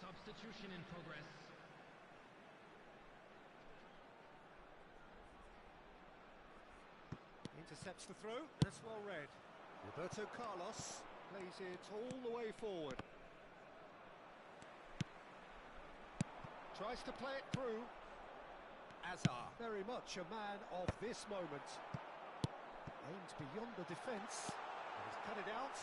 Substitution in progress. Intercepts the throw, that's well read. Roberto Carlos plays it all the way forward. Tries to play it through. Azar, very much a man of this moment. Aims beyond the defence, and he's cut it out.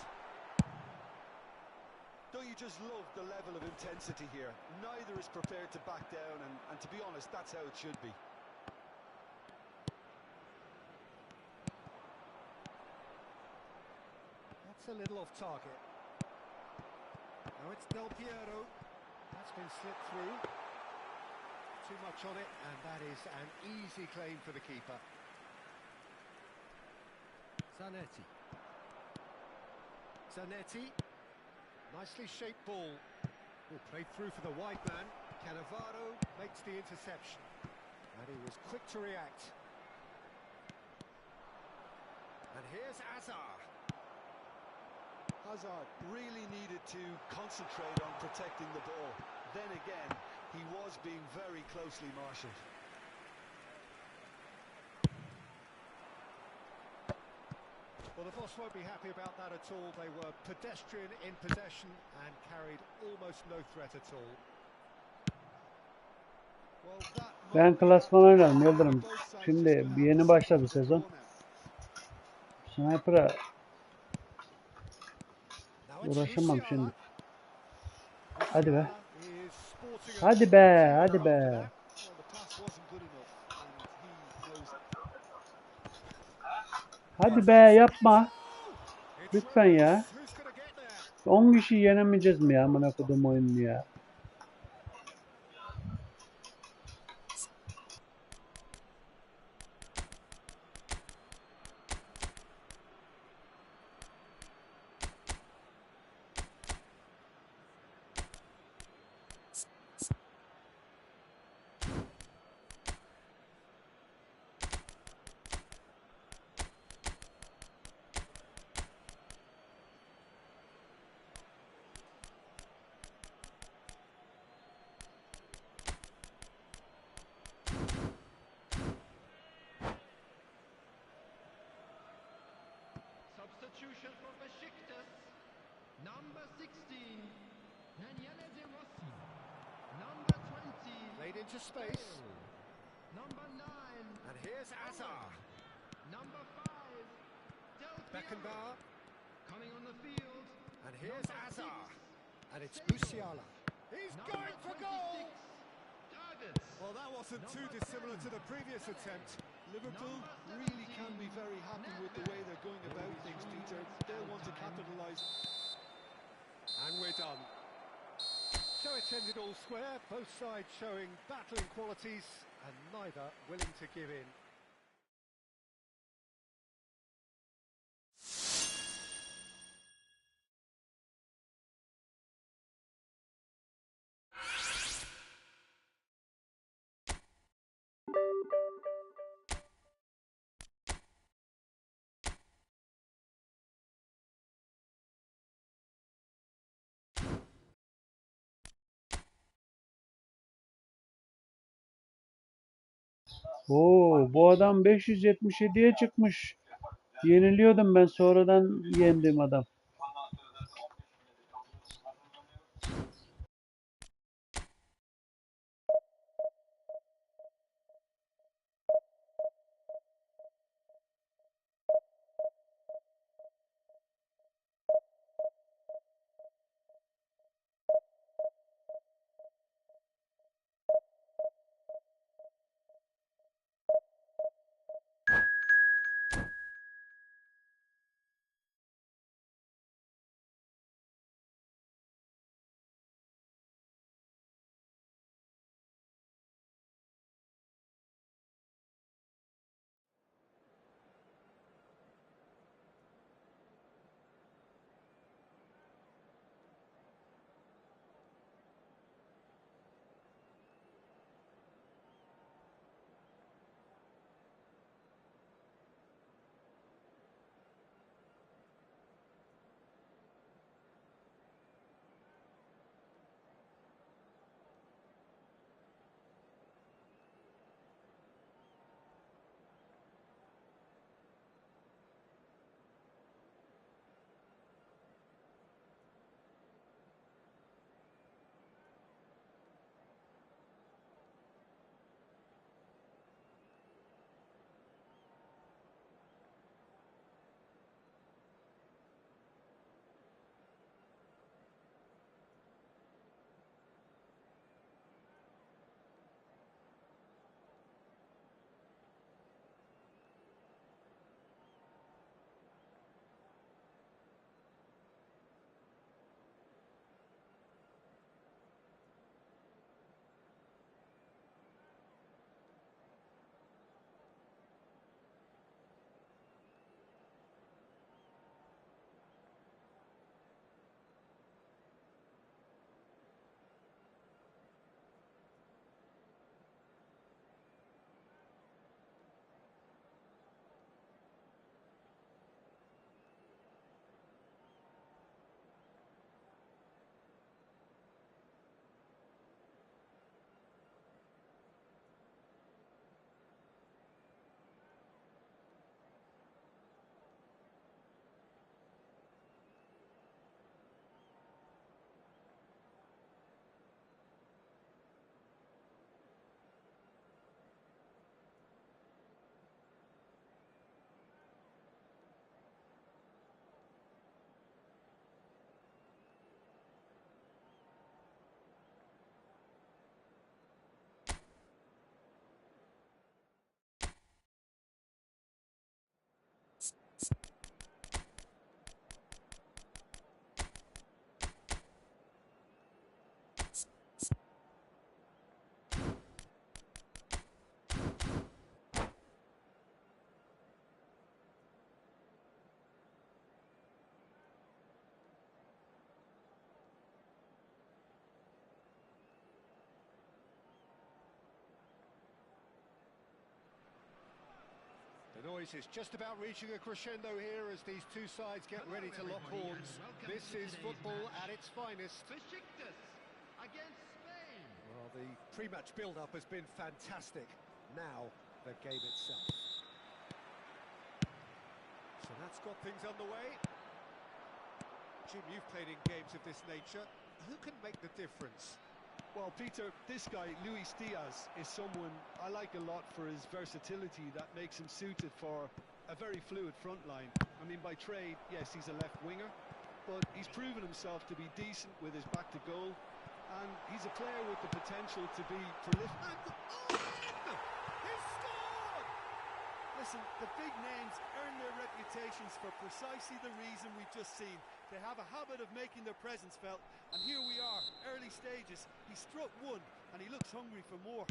Don't you just love the level of intensity here? Neither is prepared to back down, and to be honest, that's how it should be. That's a little off target. Now it's Del Piero. That's been slipped through. Too much on it, and that is an easy claim for the keeper. Zanetti. Zanetti. Nicely shaped ball. Will play through for the wide man. Cannavaro makes the interception. And he was quick to react. And here's Azar. Hazard really needed to concentrate on protecting the ball. Then again, he was being very closely marshalled. Well, the boss won't be happy about that at all. They were pedestrian in possession and carried almost no threat at all. Well, that Ben klasman oynarım Yıldırım. Şimdi bir yeni başladı sezon. Sniper'a Uğraşamam şimdi. Hadi be. Is sporting an Hadi be, hadi opportunity be. after that. Well, the pass wasn't good enough, and he knows. Hadi be yapma. It's Lütfen ya. Ramos who's going to get there. 10 kişi yenemeyeceğiz mi ya amına kodum oyununu ya? Substitution for Besiktas. Number 16, Daniele De Rossi. Number 20, Played into space. number 9, And here's Azar. number 5, Del Piero. Beckenbauer. Coming on the field, And here's number Azar. 6, And it's Sego. Musiala. He's Number going for goal. 26, Targets. Well, that wasn't too dissimilar to the previous attempt. Liverpool really can be very happy with the way they're going about things, Peter. They'll want to capitalise. And we're done. So it's ended all square, both sides showing battling qualities and neither willing to give in. Oo, bu adam 577'ye çıkmış. Yeniliyordum ben, sonradan yendim adam. boys. It's just about reaching a crescendo here as these two sides get ready to lock horns. This is football at its finest. Against Spain. Well, the pre-match build-up has been fantastic. Now, the game itself. So that's got things underway. Jim, you've played in games of this nature. Who can make the difference? Well, Peter, this guy, Luis Diaz, is someone I like a lot for his versatility that makes him suited for a very fluid front line. I mean, by trade, yes, he's a left winger, but he's proven himself to be decent with his back to goal, and he's a player with the potential to be prolific. He scored! Listen, the big names earn their reputations for precisely the reason we've just seen. They have a habit of making their presence felt, and here we are, early stages. He struck one, and he looks hungry for more.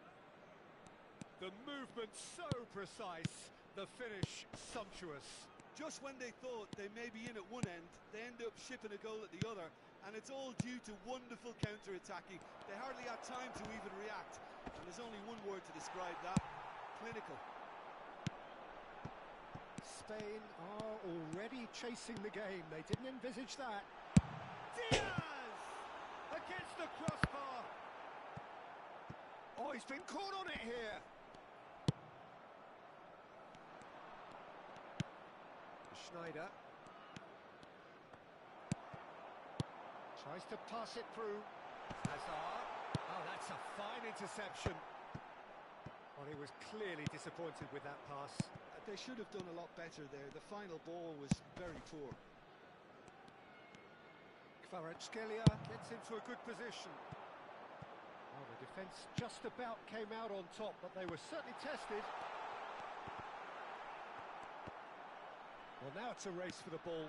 The movement so precise, the finish sumptuous. Just when they thought they may be in at one end, they end up shipping a goal at the other, and it's all due to wonderful counter-attacking. They hardly had time to even react, and there's only one word to describe that: clinical. Spain are already chasing the game. They didn't envisage that. Diaz! Against the crossbar. Oh, he's been caught on it here. Schneider. Tries to pass it through. Hazard. Oh, that's a fine interception. Well, he was clearly disappointed with that pass. They should have done a lot better there. The final ball was very poor. Kvaratskhelia gets into a good position. Oh, the defence just about came out on top, but they were certainly tested. Well, now it's a race for the ball.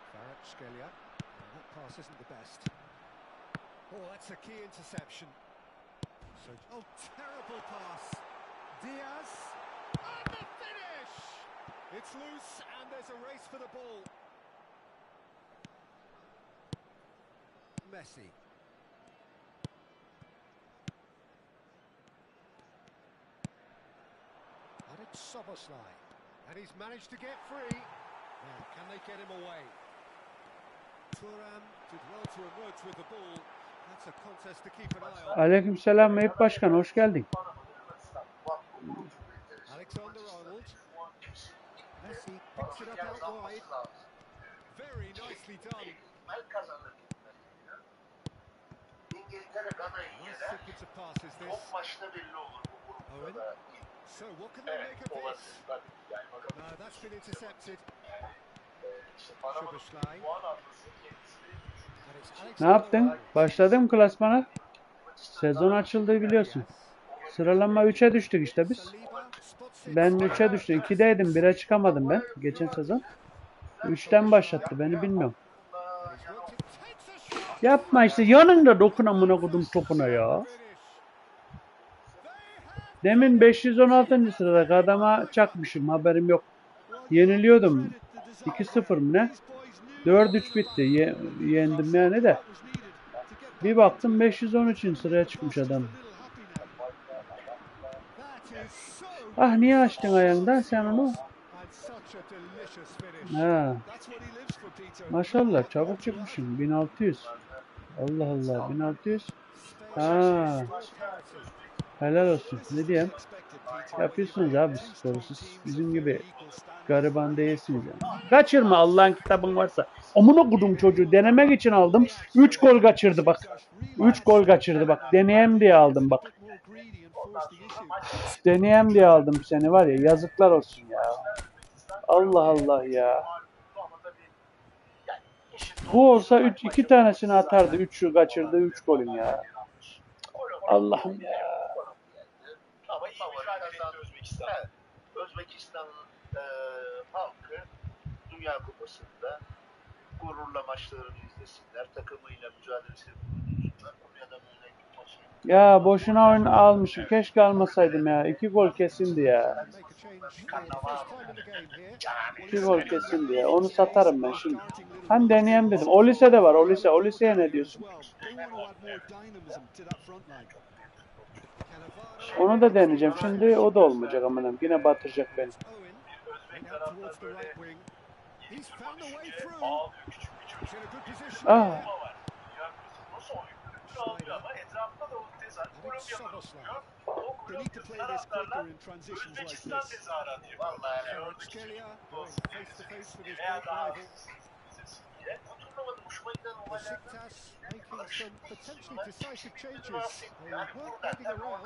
Kvaratskhelia. Oh, that pass isn't the best. Oh, that's a key interception. So, oh, terrible pass. Diaz. And the finish! It's loose and there's a race for the ball. Messi. And it's Soboslai. And he's managed to get free. Now, can they get him away? Thuram did well to emerge with the ball. That's a contest to keep an eye on. Aleykümselam Eyüp Başkan, hoş geldin. Alexander-Arnold. Messi picks it up out wide. Very nicely done. Nice sequence of passes this. Owen. So what can they make of this? No, that's been intercepted. Soboslai. Ne yaptın? Başladın mı klasmana? Sezon açıldı biliyorsun. Sıralama 3'e düştük işte biz. Ben 3'e düştüm. 2'deydim. 1'e çıkamadım ben. Geçen sezon. 3'ten başlattı. Beni bilmiyorum. Yapma işte. Yanında dokun amına kodum topuna ya. Demin 516. sıradaki adama çakmışım. Haberim yok. Yeniliyordum. 2-0 mı ne? 4-3 bitti. Yendim yani de. Bir baktım 513. sıraya çıkmış adam. Ah niye açtın ayağından sen onu? Ha. Maşallah çabuk çıkmışım. 1600. Allah Allah 1600. Ha. Helal olsun. Ne diyeyim? Yapıyorsunuz abi sporu siz. Bizim gibi gariban değilsiniz yani. Kaçırma Allah'ın kitabın varsa. Amına kodum çocuğu denemek için aldım. 3 gol kaçırdı bak. 3 gol kaçırdı bak. Deneyem diye aldım bak. Deneyem diye aldım seni var ya. Yazıklar olsun ya. Allah Allah ya. Bu olsa 2 tanesini atardı. 3'ü kaçırdı. 3 golün ya. Allah'ım ya. Ama iyi mücadele etti Özbekistan. Özbekistan'ın halkı Dünya Kupası'nda gururla maçlarını izlesinler. Takımıyla mücadelesini bulunsunlar. Buraya da böyle bir maçı. Ya boşuna oyun almışım. Keşke almasaydım ya. 2 gol kesindi ya. 2 gol kesindi ya. Onu satarım ben şimdi. Hani deneyem dedim. Olise de var. Olise'ye ne diyorsun? Onu da deneyeceğim. Şimdi o da olmayacak amanım. Yine batıracak beni. He's found a way through. He's in a good position Ah. here. They need to play this quicker in transitions like this. Kvaratskhelia going face to face with his great rival. Besiktas making some potentially decisive changes. They weren't waiting around.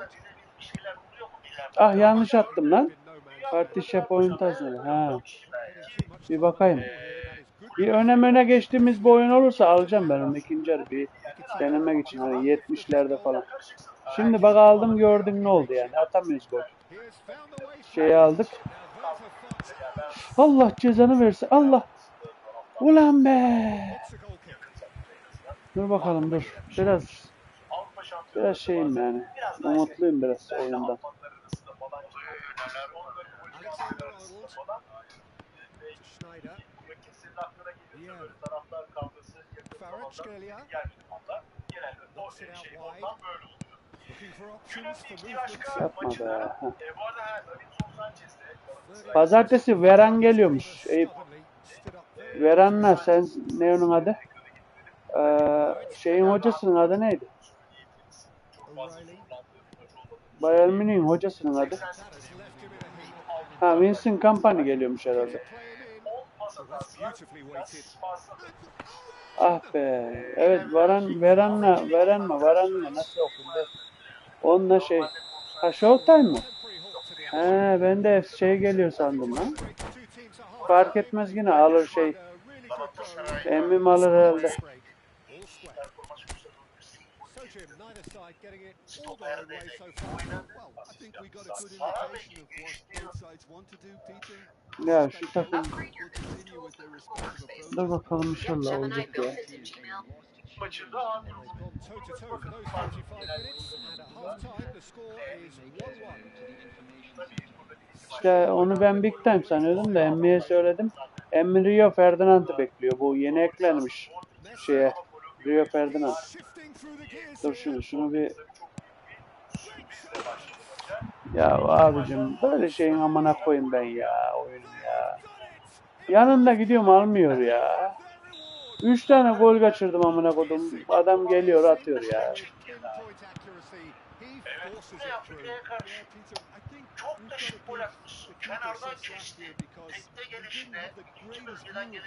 Ah yanlış attım lan. Parti şef oyun tasarı. Ha. Bir bakayım. Bir öne geçtiğimiz bir oyun olursa alacağım ben onu ikinci yarı bir denemek için. Hani 70'lerde falan. Şimdi bak aldım gördüm ne oldu yani. Atamıyoruz gol. Şeyi aldık. Allah cezanı versin. Allah. Ulan be. Dur bakalım dur. Biraz şeyim yani. Umutluyum biraz oyundan. Kvaratskhelia knocks it out wide. Looking for options for movement. Yapma be. Pazartesi Veran geliyormuş. Eyüp. Veran'la sen ne onun adı? Şeyin hocasının adı neydi? Bayern Münih'in hocasının adı. Ha Vincent Kompany geliyormuş herhalde. Ah be. Evet Varan'la nasıl okundu? Onunla şey. Ha Showtime mı? He ben de şey geliyor sandım lan. Fark etmez yine alır şey. Emmim alır herhalde. Ya şu takım. Dur bakalım inşallah olacak ya. İşte onu ben Big Time sanıyordum da Emmi'ye söyledim. Emmi Rio Ferdinand'ı bekliyor. Bu yeni eklenmiş şeye. Rio Ferdinand. Dur şimdi şunu bir... Ya abicim böyle şeyin amına koyayım ben ya oyunum ya. Yanında gidiyorum almıyor ya. 3 tane gol kaçırdım amına koydum. Adam geliyor atıyor ya. Çok da şık gol atmış. Kenardan kesti. Tekte gelişine iki bölgeden önüne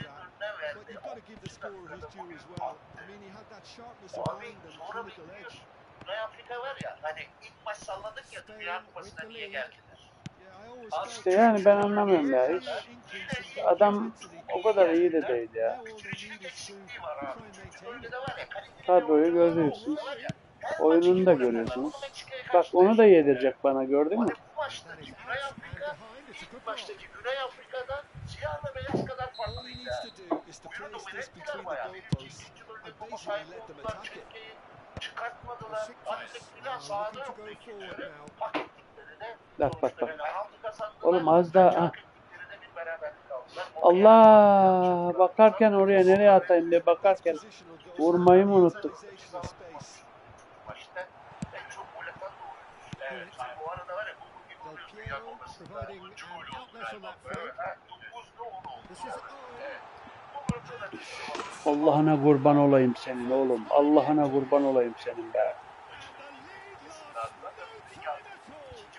verdi. Abi sonra bir Güney Afrika var ya hani ilk maç salladık ya Dünya Kupası'na niye geldiler? İşte yani ben anlamıyorum ya hiç. Adam o kadar iyi de değil ya. Kadroyu görüyorsunuz. Oyununu da görüyorsunuz. Bak onu da yedirecek bana gördün mü? İlk baştaki Güney Afrika'dan siyahla beyaz kadar farklıydı. Oyunu domine ettiler bayağı. İkinci bölümde topa sahip oldular. Çekmeyi çıkartmadılar. Artık biraz sahada yok ekipleri. Hak ettikleri de Bak. penaltı kazandılar. Oğlum az daha. Allah bakarken oraya nereye atayım diye bakarken vurmayı mı unuttuk? Del Piero providing an outlet on that flank. This is Allah'ına kurban olayım senin oğlum. Allah'ına kurban olayım senin be.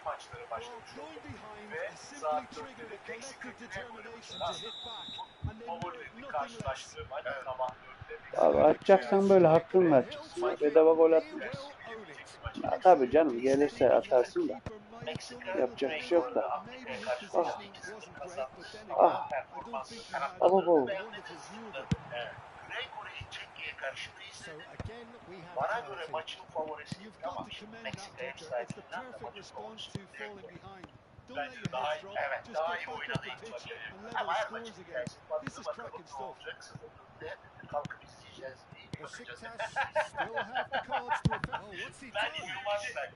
Maçları başlamış oldu ve saat 4'te eksi 40'ine favori karşılaştığı maç sabah 4'te. Abi atacaksan böyle hakkını vereceksin. Bedava gol atmayacaksın. Ya tabii canım gelirse atarsın da. Yapacak bir şey yok da. Ah. Abo. Güney Kore'yi Çekki'ye karşı değilse bana göre maçın favorisi ama Meksika ev sahibinden de maçın favorisi. Bence daha iyi, evet daha iyi oynadı ilk maçı. Ama her maçın hikayesi farklı bakalım ne olacak. 0-4'te kalkıp izleyeceğiz değil mi?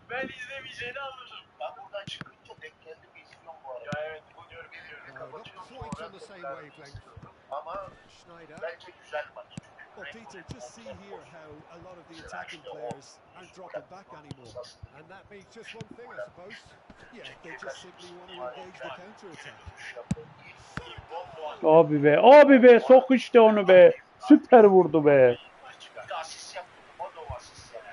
Ben izlemeyeceğini anladım. Ben buradan çıkınca denk geldim izliyorum bu arada. Ya evet bu biliyorum kapatıyorum sonra ama bence güzel maç. Well, Peter, just see here how a lot of the attacking players aren't dropping back anymore. And that means just one thing, I suppose. Yeah, they just simply want to engage the counter-attack. Abi be. Abi be. Sok işte onu be. Süper vurdu be. Asist yaptı. O da o asist yaptı.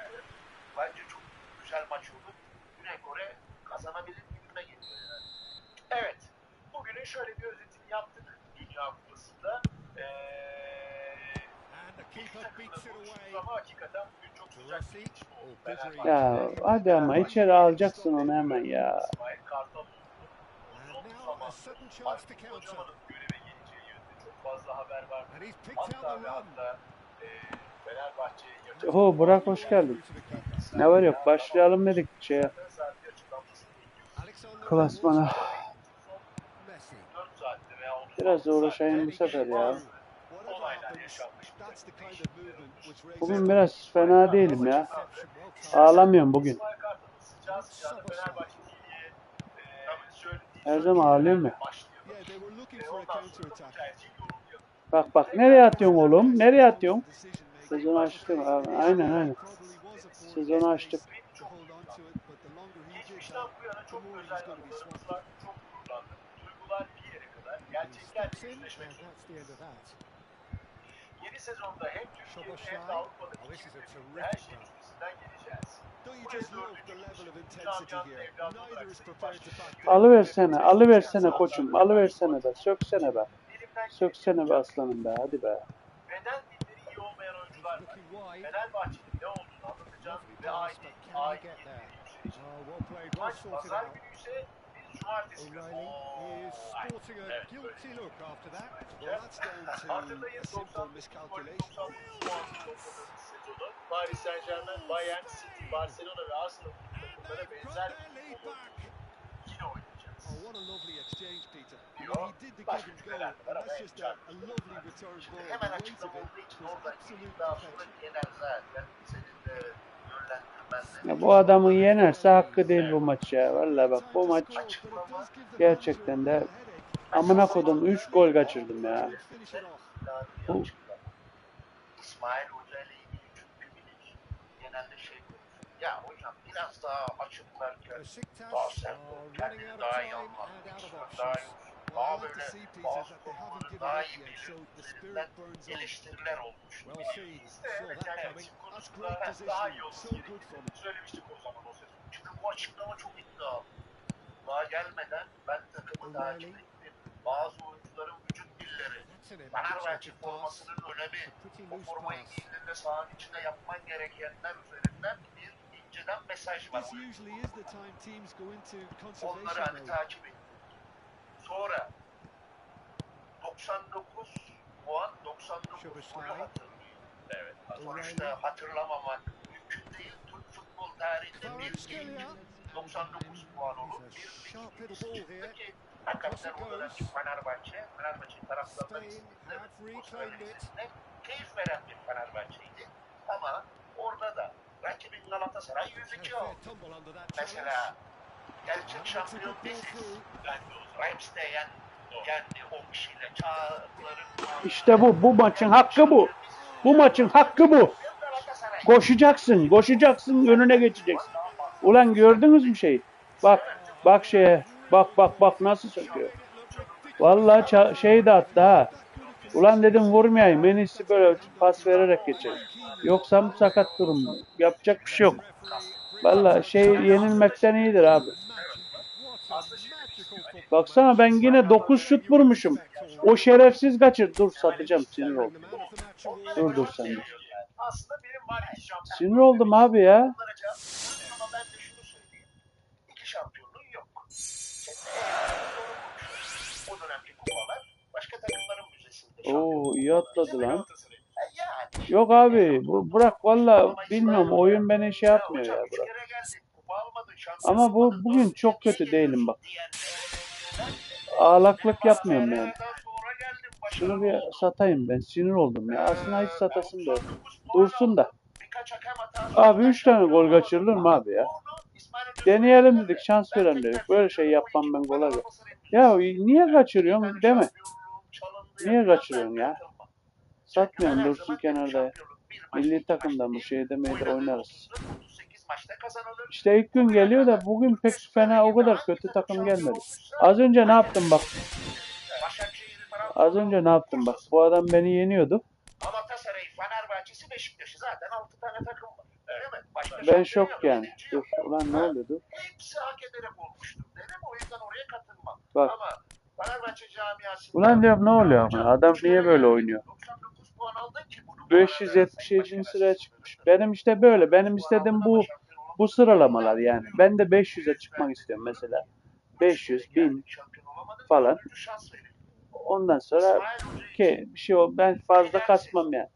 Bence çok güzel maç oldu. Güney Kore kazanabilir gibime geliyor yani. Evet. Bugünün şöyle bir özetini yaptık. Dünya Kupası'nda. And the keeper beats it away. Ama hakikaten bugün çok sıcak bir gelişme oldu. Fenerbahçe Ya hadi ama içeri alacaksın onu hemen ya. İsmail Kartal oldu. And Uzun now a zamandır sudden chance to Aykut counter. Kocaman'ın göreve geleceği yönünde çok fazla haber var. And he's picked out Hatta the ve run. hatta Fenerbahçe'ye yakın. Oho Burak hoş geldin. Ne var yok başlayalım dedik şeye. Klasmana. Messi. 4 saatte veya 30 Biraz uğraşayım bu sefer ya. Whatever olaylar happens, yaşanmış. that's the kind of movement which raises Bugün biraz fena değilim ya. Ağlamıyorum bugün. İsmail Kartal'ın sıcağı sıcağına Fenerbahçe TV'ye söylediği Her zaman ağlıyorum ya. başlıyor. Yeah, they were looking for a Ondan sonra counter-attack. tercih yoruluyor. Bak bak nereye atıyorsun oğlum? Nereye atıyorsun? Sezonu açtım abi. Aynen. Sezonu açtık. To hold on to it, but the longer he did Geçmişten that, bu yana the çok more he's özel going to be anılarımız swamped. var. Çok gururlandık. Duygular bir yere kadar. He Gerçeklerle steps in, and yüzleşmek that's zorundayız. the end of that. Yeni sezonda hem Türkiye'de hem de Avrupa'da Oh, this is a her terrific şeyin run. üstesinden geleceğiz. Don't you just love the level of intensity here? Neither is prepared to back down. Alıversene koçum. Alıversene be. Söksene be. Söksene be aslanım be. Hadi be. Beden dilleri iyi olmayan oyuncular var. Looking wide. Fenerbahçe'nin ne olduğunu anlatacağım Lovely ve pass, but can he get aidiyetleri there? yükselecek. Oh, well played, well Maç sorted pazar out. günü ise biz cumartesi günü. O'Reilly is Ay, sporting a evet, guilty böyle. look after that. Well, that's down to Hatırlayın a simple 99 miscalculation. puan topladığımız sezonu Paris Saint-Germain, Bayern, City, Barcelona ve Arsenal takımlara They've got benzer their bir lead futbol back. yine oynayacağız. Oh, what a lovely exchange, Peter. I Yo, mean, he did the başka give and go, cümleler and var ama that's en just a çarpıcı. lovely return Şimdi ball. hemen The weight açıklama of olduğu it için was oradan absolute gireyim daha sonra perfection. yener zaten senin de yönlendirmenle. Ya bu adamı yenerse hakkı değil bu maç ya. Vallahi bak bu maç Açıklama gerçekten de amına kodum 3 gol kaçırdım ya. Bu İsmail Hoca ile ilgili çünkü bilinç genelde şey konuşuyor. Ya hocam biraz daha açıklarken Besiktas daha are sert ol, running kendini out of daha iyi time anlat, and out of daha iyi options. olsun, Well, daha I like to böyle see, Peter, bazı that they haven't konuları given daha up iyi yet, so bilir the üzerinden spirit burns on. eleştiriler olmuş. Well seen, İşte saw that evet, coming. That's konusunda great daha iyi positioning. olması So good gerektiğini from him. söylemiştik o zaman o sezon. Çünkü bu açıklama çok iddialı. Daha gelmeden ben takımı takip ettim. Bazı oyuncuların vücut dilleri, That's an Fenerbahçe imaginative pass. formasının önemi, Pretty o loose formayı pass. giydiğinde sahanın içinde yapman gerekenler üzerinden bir inceden mesaj var. This usually is the time teams go into Onları conservation hani mode. takip ettim. Sonra 99 puan, 99 golü hatırlıyor. Evet. Sonuçta hatırlamamak mümkün değil. Türk futbol tarihinde bir ilk 99 puan olup bir Sharp little ball here. ki hakikaten o dönemki Fenerbahçe taraftarları Spain izlediğinde have o sürenin reclaimed it. içerisinde keyif veren bir Fenerbahçe'ydi. Ama orada da rakibin Galatasaray 102 oldu. Fair tumble under that challenge. Mesela gerçek şampiyon biziz. Rams'te yendi 10 kişiyle Çağlar'ın. işte bu maçın hakkı bu. Bu maçın hakkı bu. Koşacaksın, önüne geçeceksin. Ulan gördünüz mü şeyi? Bak şeye. Bak nasıl söküyor. Vallahi şey de attı ha. Ulan dedim vurmayayım. En iyisi böyle pas vererek geçelim. Yoksa sakat durum. Yapacak bir şey yok. Vallahi şey yenilmekten iyidir abi. Baksana ben yine 9 şut vurmuşum. O şerefsiz kaçır. Dur satacağım, sinir oldum. Dur sen de. Aslında benim var iki şampiyon. Sinir oldum abi ya. Bunlara cevap vermiyorum ama ben de şunu söyleyeyim. İki şampiyonluğun yok. O dönemki kupalar başka takımların müzesinde. Oo iyi atladı lan. Yani. Yok abi bırak valla bilmiyorum oyun beni şey yapmıyor ya bırak. Ama bugün çok kötü değilim bak. Ağlaklık yapmıyorum yani. Şunu bir satayım ben sinir oldum ya. Aslında hiç satasım da yok. Dursun da. Abi 3 tane gol kaçırılır mı abi ya? Deneyelim dedik şans verelim dedik. Böyle şey yapmam ben kolay. Ya niye kaçırıyorsun değil mi? Niye kaçırıyorsun ya? Satmıyorum, dursun kenarda. Milli takımda mı şeyde meyde oynarız. İşte ilk gün geliyor da bugün pek fena, o kadar kötü takım gelmedi. Az önce ne yaptım bak. Az önce ne yaptım bak. Bu adam beni yeniyordu. Galatasaray'ı, Fenerbahçe'si, Beşiktaş'ı zaten 6 tane takım var. Öyle mi? Başka Ben şampiyon şok yok, yani. ikinci Dur yok. ulan ne oluyordu? Hepsi hak ederek olmuştur dedim. O yüzden oraya katılmam. Bak. Ama Fenerbahçe camiasında... Ulan diyorum ne oluyor? Adam niye böyle oynuyor? 99 puan aldın ki bunu. 577. sıraya çıkmış. Benim işte böyle. Benim istediğim bu sıralamalar yani. Ben de 500'e çıkmak istiyorum mesela. 500, 1000 falan. Ondan sonra ki bir şey ben fazla kasmam yani.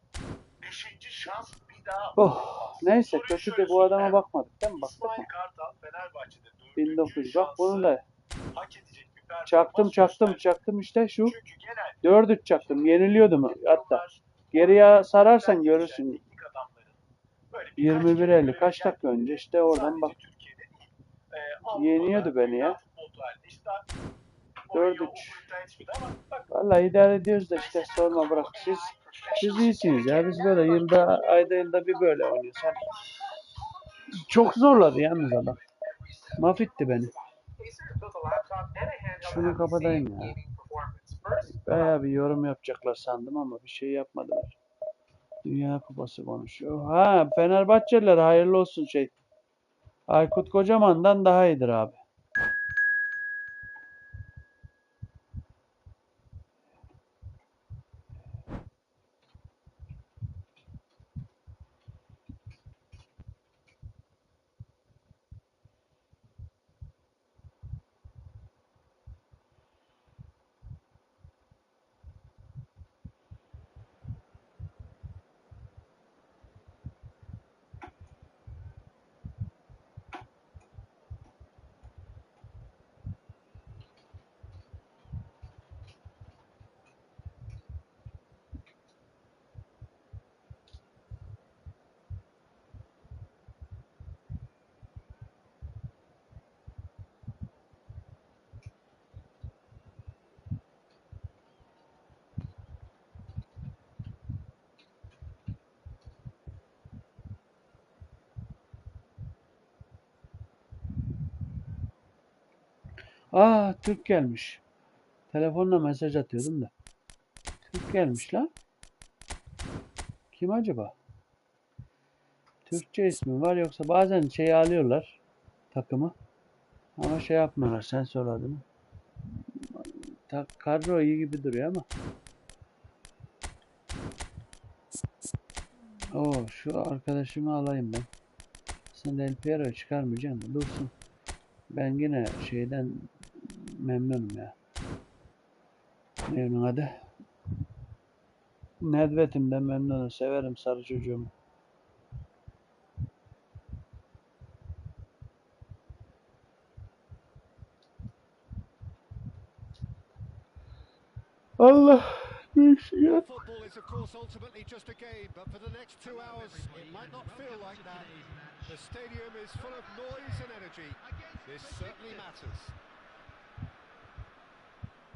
5. şans bir daha. Oh, neyse kötü de bu adama bakmadık değil mi? Baktık mı? Kartal Fenerbahçe'de 1900. Bak bunu da hak edecek bir performans çaktım işte şu. 4-3 çaktım. Yeniliyordum hatta. Geriye sararsan görürsün. 21.50 kaç dakika önce işte oradan bak. Yeniyordu beni ya. 4-3. Vallahi idare ediyoruz da işte sorma bırak. Siz iyisiniz ya. Biz böyle ayda bir böyle oynuyoruz. Çok zorladı yalnız adam. Mahvetti beni. Şunu kapatayım ya. Bayağı bir yorum yapacaklar sandım ama bir şey yapmadılar. Dünya Kupası konuşuyor. Ha, Fenerbahçeliler hayırlı olsun şey. Aykut Kocaman'dan daha iyidir abi. Aa, Türk gelmiş. Telefonla mesaj atıyordum da. Türk gelmiş lan. Kim acaba? Türkçe ismi var yoksa bazen şeyi alıyorlar takımı. Ama şey yapmıyorlar. Sen sor adını. Kadro iyi gibi duruyor ama. Oo, şu arkadaşımı alayım ben. Sen de El Piero'yu çıkarmayacaksın. Dursun. Ben yine şeyden memnunum ya. Ne onun adı? Nedvet'imden memnunum. Severim sarı çocuğumu. Allah büyük şey ya. Football is of course ultimately just a game, but for the next 2 hours it might not feel like that. The stadium is full of noise and energy. This certainly matters.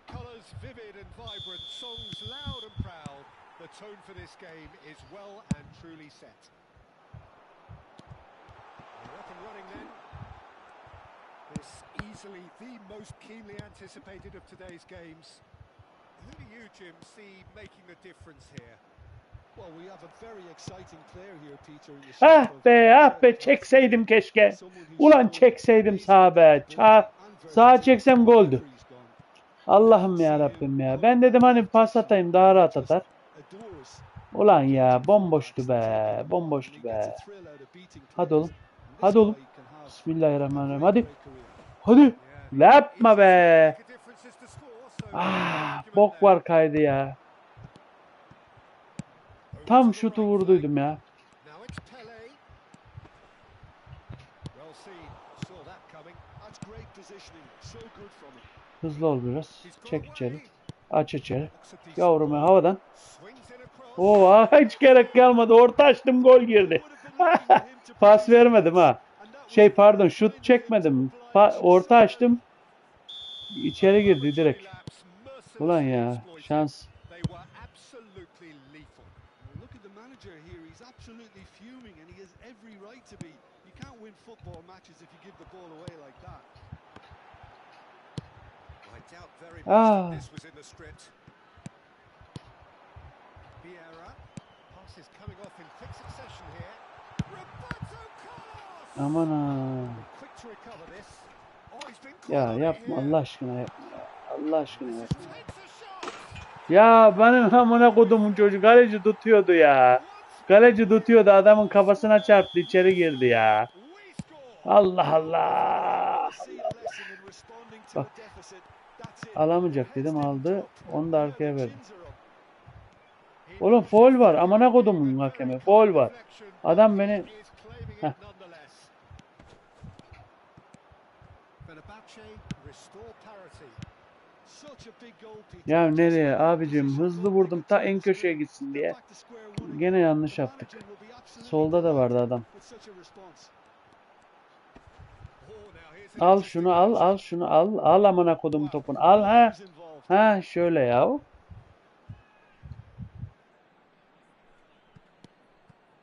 Colours vivid and vibrant, songs loud and proud. The tone for this game is well and truly set. We're up and running then. This easily the most keenly anticipated of today's games. Who do you, Jim, see making the difference here? Well, we have a very exciting player here, Peter. In the Ah shape of be ah be çekseydim keşke. Ulan çekseydim sağa be. Sağa çeksem goldü. Allah'ım ya Rabbim ya. Ben dedim hani pas atayım daha rahat atar. Ulan ya bomboştu be. Bomboştu be. Hadi oğlum. Hadi oğlum. Bismillahirrahmanirrahim. Hadi. Hadi. Yapma be. Ah, bok var kaydı ya. Tam şutu vurduydum ya. Hızlı ol biraz. Çek içeri. Aç içeri. Yavrum ya havadan. Oo, hiç gerek kalmadı. Orta açtım gol girdi. Pas vermedim ha. Pardon şut çekmedim. Orta açtım. İçeri girdi direkt. Ulan ya şans. absolutely fuming, and he has every right to be. You can't win football matches if you give the ball away like that. I doubt very much Ah. that this was in the script. Vieira. Passes coming off in quick succession here. Roberto Carlos! Aman ha. Quick to recover this. Oh, he's been Ya caught yapma here. Allah aşkına yapma ya. Allah aşkına This yapma. takes a shot. Ya benim amına kodumun çocuğu kaleci tutuyordu ya. Kaleci tutuyordu, adamın kafasına çarptı, içeri girdi ya. We score. Allah Allah. See a lesson in responding to Bak. a deficit. That's it. Alamayacak Their dedim, heads aldı. didn't drop. Onu da Now arkaya their verdi. chins are up. Oğlum foul var. Amına kodumun hakemi. Foul var. Adam beni... Is claiming it Heh. nonetheless. Fenerbahçe restore parity. Such a big goal, Peter. Ya Just nereye when the abicim, opposition hızlı thought vurdum they ta could en turn the köşeye screw, gitsin they're diye. back to square one again. Gene yanlış The yaptık. manager will be absolutely Solda da vardı delighted adam. with such a response. Oh, now here's an Al interesting şunu al, matchup. al şunu al. Al amına kodum topunu. Al ha. Players involved. Ha şöyle ya.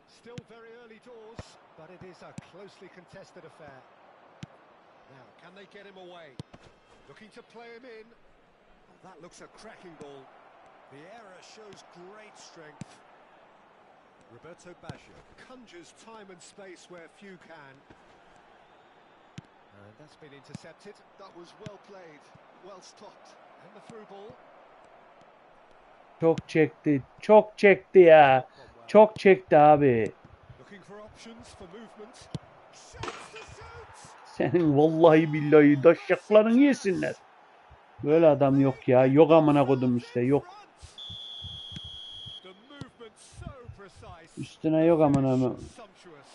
Still very early doors, but it is a closely contested affair. Now, can they get him away? Looking to play him in. Oh, that looks a cracking ball. Vieira shows great strength. Roberto Baggio conjures time and space where few can. And that's been intercepted. That was well played, well stopped. And the through ball. Çok çekti. Çok çekti ya. Çok çekti abi. Looking for options for movement. Shoots to shoot. Senin vallahi billahi daşşaklarını yesinler. Böyle adam yok ya. Yok amına kodum işte. Yok. The movement so precise. Üstüne yok amına. Sumptuous.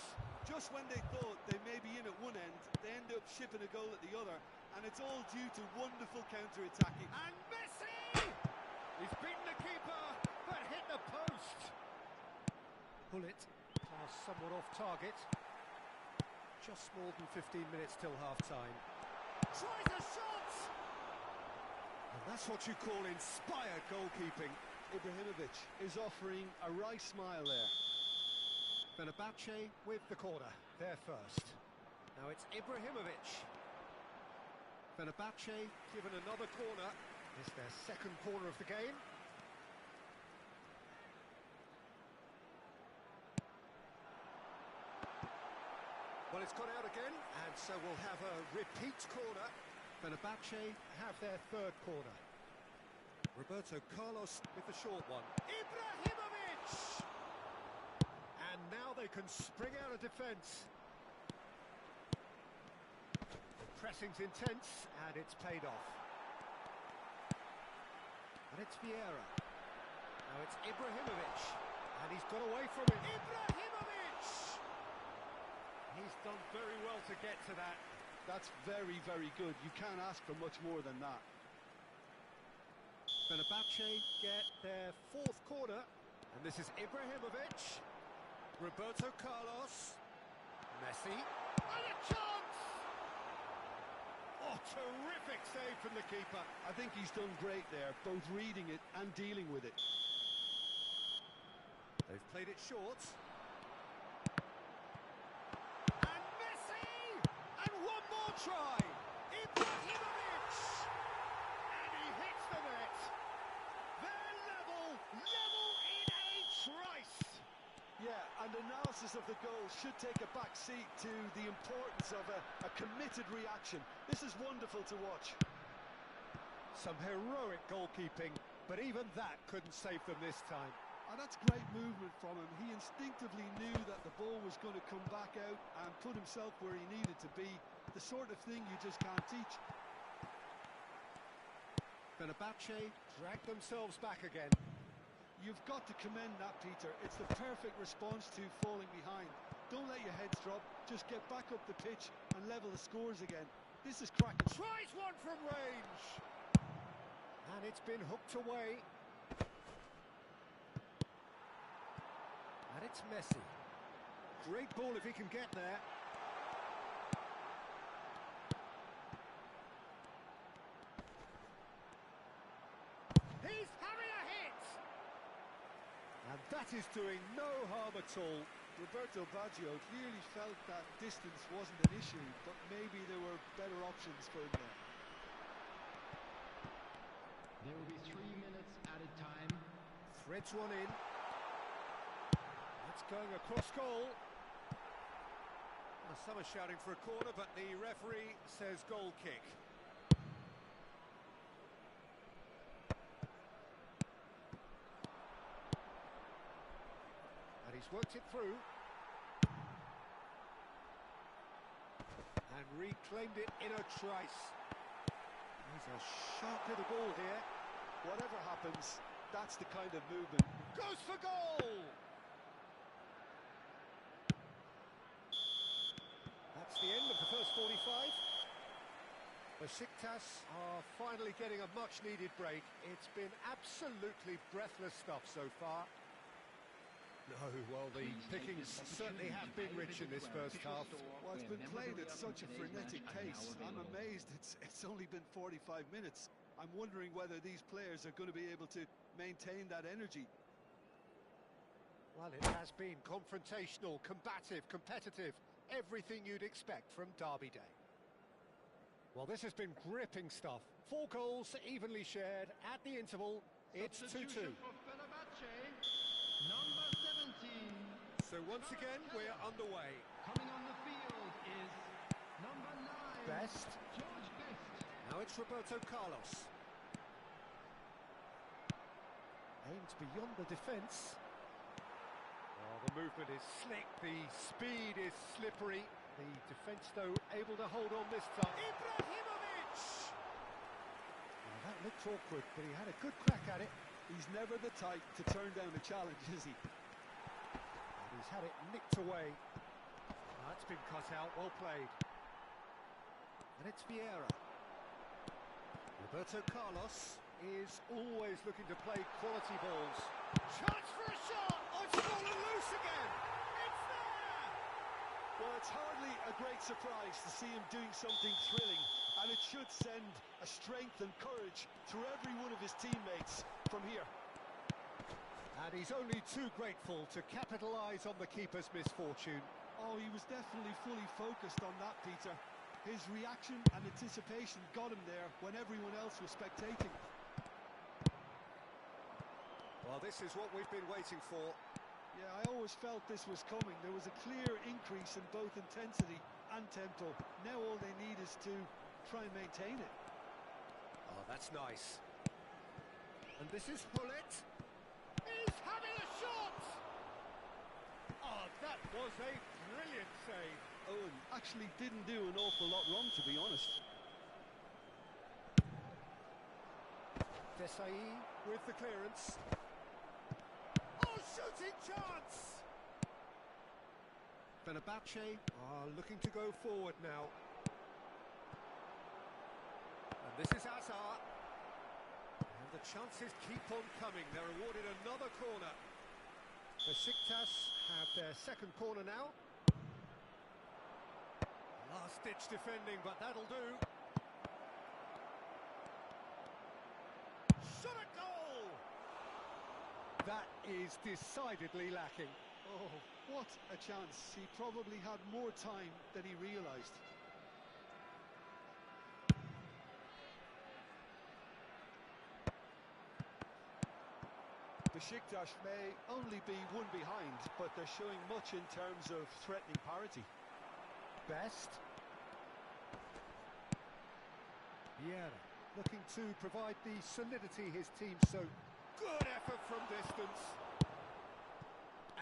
Just when they thought they may be in at one end, they end up shipping a goal at the other, and it's all due to wonderful counter-attacking. And Messi! He's beaten the keeper, but hit the post. Bullet pass somewhat off target. Just more than 15 minutes till half-time. Tries a shot! And that's what you call inspired goalkeeping. Ibrahimovic is offering a wry smile there. Fenerbahçe with the corner, there first. Now it's Ibrahimovic. Fenerbahçe given another corner. It's their second corner of the game. Well, it's gone out again, and so we'll have a repeat corner. Fenerbahçe have their third corner. Roberto Carlos with the short one. Ibrahimovic! And now they can spring out of defence. The pressing's intense, and it's paid off. And it's Vieira. Now it's Ibrahimovic. And he's got away from it. Ibrahimovic! He's done very well to get to that. That's very, very good. You can't ask for much more than that. Fenerbahçe get their fourth corner. And this is Ibrahimovic. Roberto Carlos. Messi. And a chance! Oh, terrific save from the keeper. I think he's done great there, both reading it and dealing with it. They've played it short. And Messi! And one more try! Ibrahimovic! And he hits the net. They're level in a trice! Yeah, and analysis of the goal should take a back seat to the importance of a committed reaction. This is wonderful to watch. Some heroic goalkeeping, but even that couldn't save them this time. And that's great movement from him. He instinctively knew that the ball was going to come back out and put himself where he needed to be. The sort of thing you just can't teach. Fenerbahçe drag themselves back again. You've got to commend that, Peter. It's the perfect response to falling behind. Don't let your heads drop. Just get back up the pitch and level the scores again. This is cracking. Tries one from range. And it's been hooked away. And it's Messi. Great ball if he can get there. He's having a hit! And that is doing no harm at all. Roberto Baggio clearly felt that distance wasn't an issue, but maybe there were better options for him there. There will be 3 minutes added time. Threads one in. That's going across goal. Well, some are shouting for a corner, but the referee says goal kick. And he's worked it through. And reclaimed it in a trice. There's a sharp little ball here. Whatever happens, that's the kind of movement. Goes for goal! That's the end of the first 45. Besiktas are finally getting a much-needed break. It's been absolutely breathless stuff so far. No, well, the pickings certainly have been rich in this first half. Well, it's been played at such a frenetic pace. I'm amazed it's only been 45 minutes. I'm wondering whether these players are going to be able to maintain that energy. Well, it has been confrontational, combative, competitive, everything you'd expect from Derby Day. Well, this has been gripping stuff. 4 goals evenly shared at the interval. It's 2-2. Number 17. So once again, we're underway. Coming on the field is number 9. Best. George Best. Now it's Roberto Carlos. Aimed beyond the defence. Oh, the movement is slick, the speed is slippery. The defence, though, able to hold on this time. Ibrahimovic! Well, that looked awkward, but he had a good crack at it. He's never the type to turn down a challenge, is he? And he's had it nicked away. That's been cut out, well played. And it's Vieira. Roberto Carlos is always looking to play quality balls. Chance for a shot! Oh, it's fallen loose again! It's there! Well, it's hardly a great surprise to see him doing something thrilling, and it should send a strength and courage through every one of his teammates from here. And he's only too grateful to capitalise on the keeper's misfortune. Oh, he was definitely fully focused on that, Peter. His reaction and anticipation got him there when everyone else was spectating. Well, this is what we've been waiting for. Yeah, I always felt this was coming. There was a clear increase in both intensity and tempo. Now all they need is to try and maintain it. Oh, that's nice. And this is Hullet. He's having a shot! Oh, that was a brilliant save. Owen actually didn't do an awful lot wrong, to be honest. Desai with the clearance. Oh, shooting chance! Fenerbahce are looking to go forward now. And this is Azar. And the chances keep on coming. They're awarded another corner. Besiktas have their second corner now. Last-ditch defending, but that'll do. Shot at goal! That is decidedly lacking. Oh, what a chance. He probably had more time than he realised. Besiktas may only be one behind, but they're showing much in terms of threatening parity. Best. Vieira looking to provide the solidity his team so. Good effort from distance.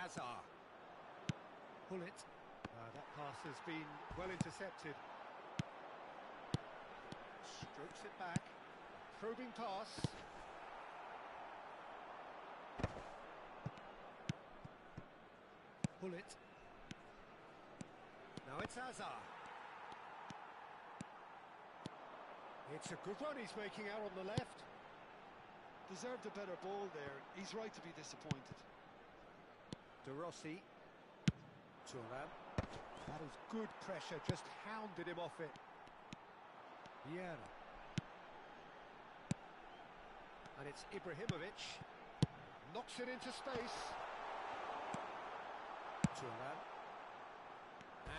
Azar. Hullet. That pass has been well intercepted. Strokes it back. Probing pass. Hullet. Now it's Azar. It's a good run he's making out on the left. Deserved a better ball there. He's right to be disappointed. De Rossi. Thuram. That is good pressure, just hounded him off it. Vieira. And it's Ibrahimovic. Knocks it into space. Turan.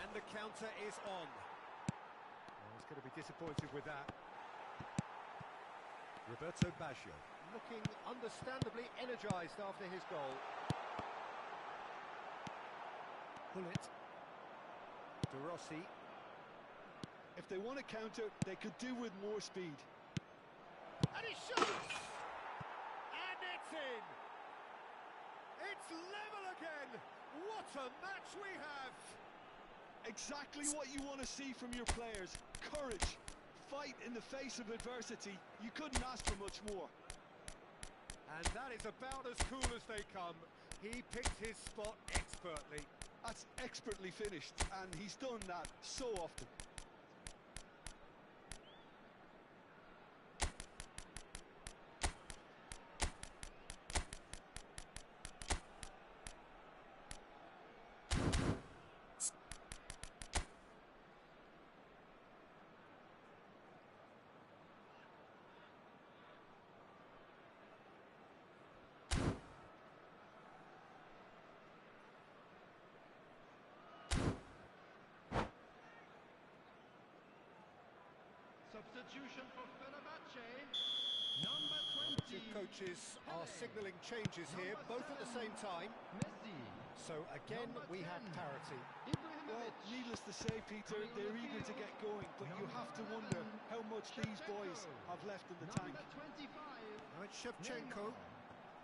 And the counter is on. Oh, he's going to be disappointed with that. Roberto Baggio, looking understandably energised after his goal. Bullet. De Rossi. If they want to counter, they could do with more speed. And he shoots! And it's in! It's level again! What a match we have! Exactly what you want to see from your players. Courage, fight in the face of adversity. You couldn't ask for much more. And that is about as cool as they come. He picked his spot expertly. That's expertly finished, and he's done that so often. Substitution for Fenerbahce, number 20. Two coaches are signalling changes here, both at the same time. Messi. So again, we have parity. Well, needless to say, Peter, they're eager to get going, but you have to wonder how much these boys have left in the tank. Number 25. Right, Shevchenko.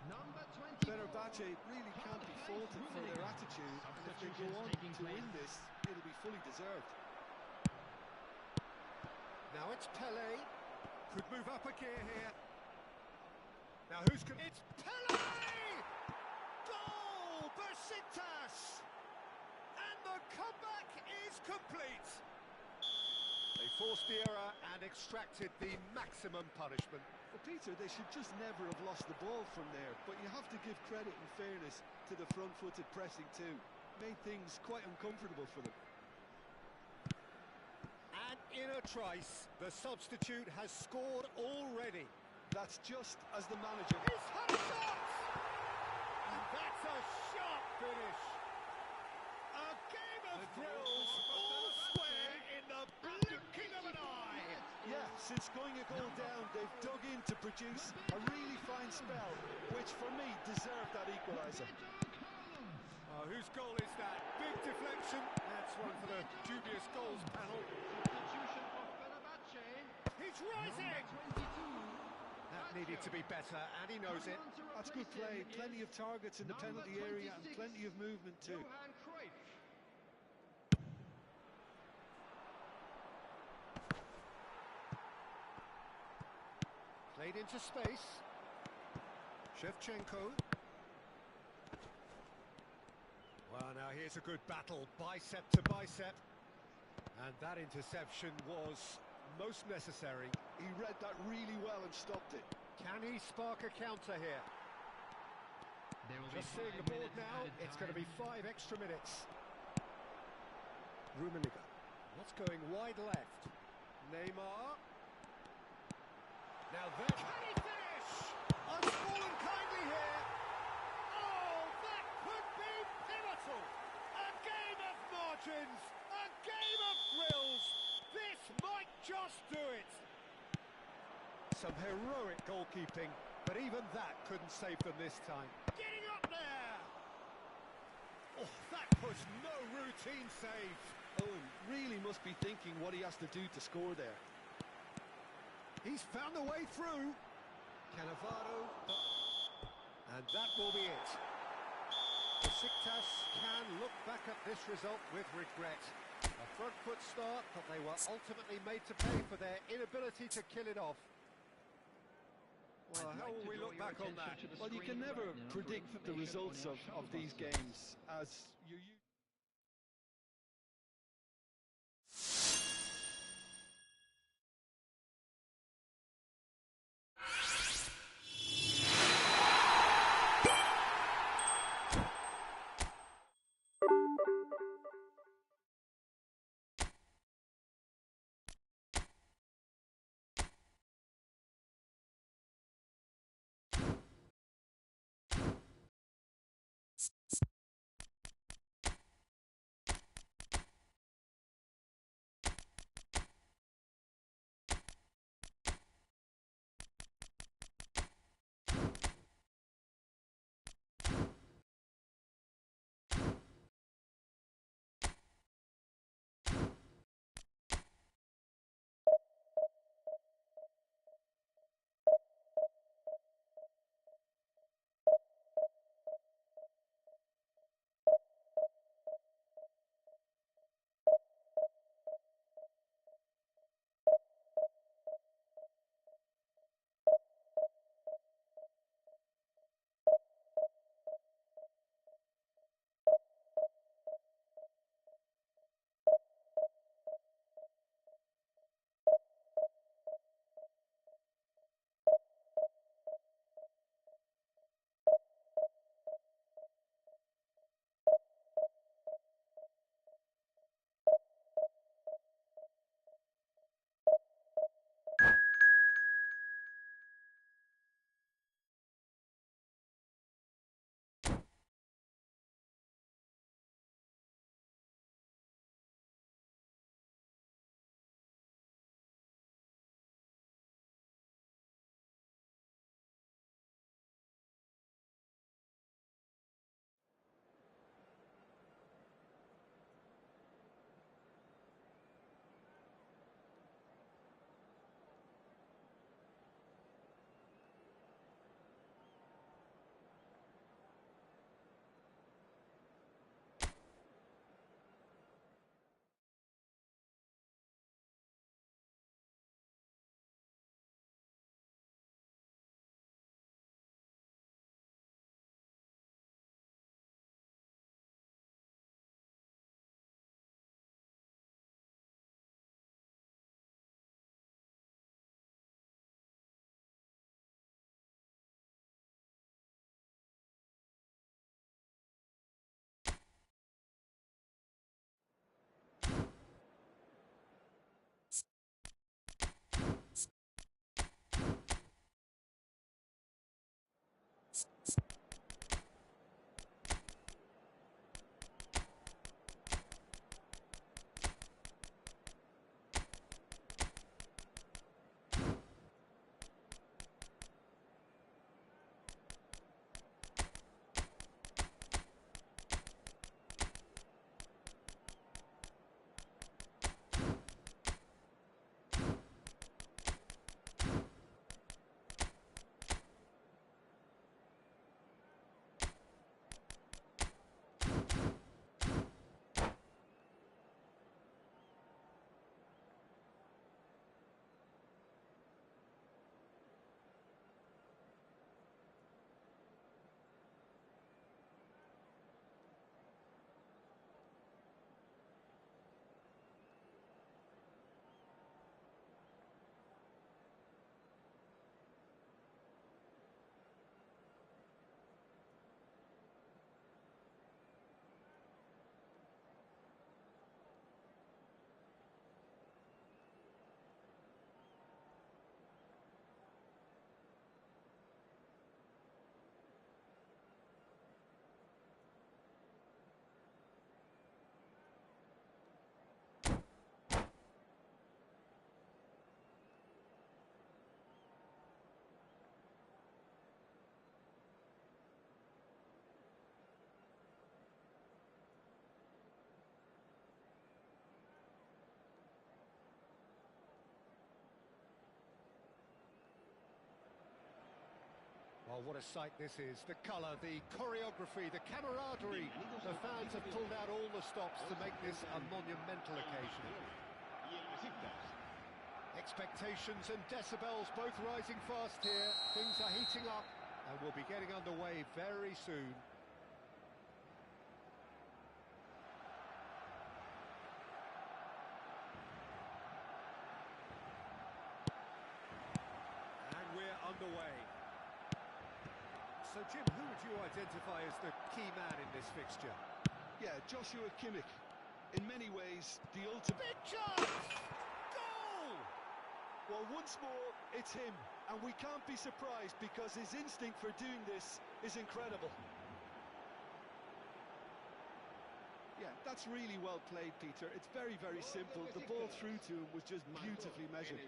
Number 24. Fenerbahce really can't be faulted for their attitude, and if they go on to win this, it'll be fully deserved. Now it's Pele. Could move up a gear here. Now who's going? It's Pele! Goal! Besiktas! And the comeback is complete. They forced the error and extracted the maximum punishment. Well, Peter, they should just never have lost the ball from there, but you have to give credit and fairness to the front-footed pressing too. Made things quite uncomfortable for them. And in a trice, the substitute has scored already. That's just as the manager. He's had a shot! And that's a sharp finish. A game of thrills, all square in the blinking of an eye. Yeah, since going a goal down, they've dug in to produce a really fine spell, which for me deserved that equaliser. Oh, whose goal is that? Big deflection. That's one for the dubious goals panel. Substitution for Fenerbahce. He's rising! That needed to be better, and he knows it. That's good play. Plenty of targets in the penalty area and plenty of movement too. Johan Cruyff. Played into space. Shevchenko. Well, now here's a good battle, bicep to bicep. And that interception was most necessary. He read that really well and stopped it. Can he spark a counter here? Just seeing the board now, it's going to be 5 extra minutes. Rummenigge. What's going wide left? Neymar. Now there. Can he finish? Unspoiled kindly here. Oh, that could be pivotal. A game of margins. A game of thrills. This might just do it. Some heroic goalkeeping, but even that couldn't save them this time. Getting up there! Oh, that was no routine save. Owen really must be thinking what he has to do to score there. He's found a way through. Cannavaro. And that will be it. Besiktas can look back at this result with regret. A front foot start, but they were ultimately made to pay for their inability to kill it off. Well, how will we look back on that? Well, you can never predict the results of these games, as you Well, what a sight this is. The colour, the choreography, the camaraderie. The fans have pulled out all the stops to make this a monumental occasion. Expectations and decibels both rising fast here. Things are heating up and we'll be getting underway very soon. And we're underway. So, Jim, who would you identify as the key man in this fixture? Yeah, Joshua Kimmich. In many ways, the ultimate... Big chance! Goal! Well, once more, it's him. And we can't be surprised because his instinct for doing this is incredible. Yeah, that's really well played, Peter. It's very, very simple. The ball through to him was just beautifully measured.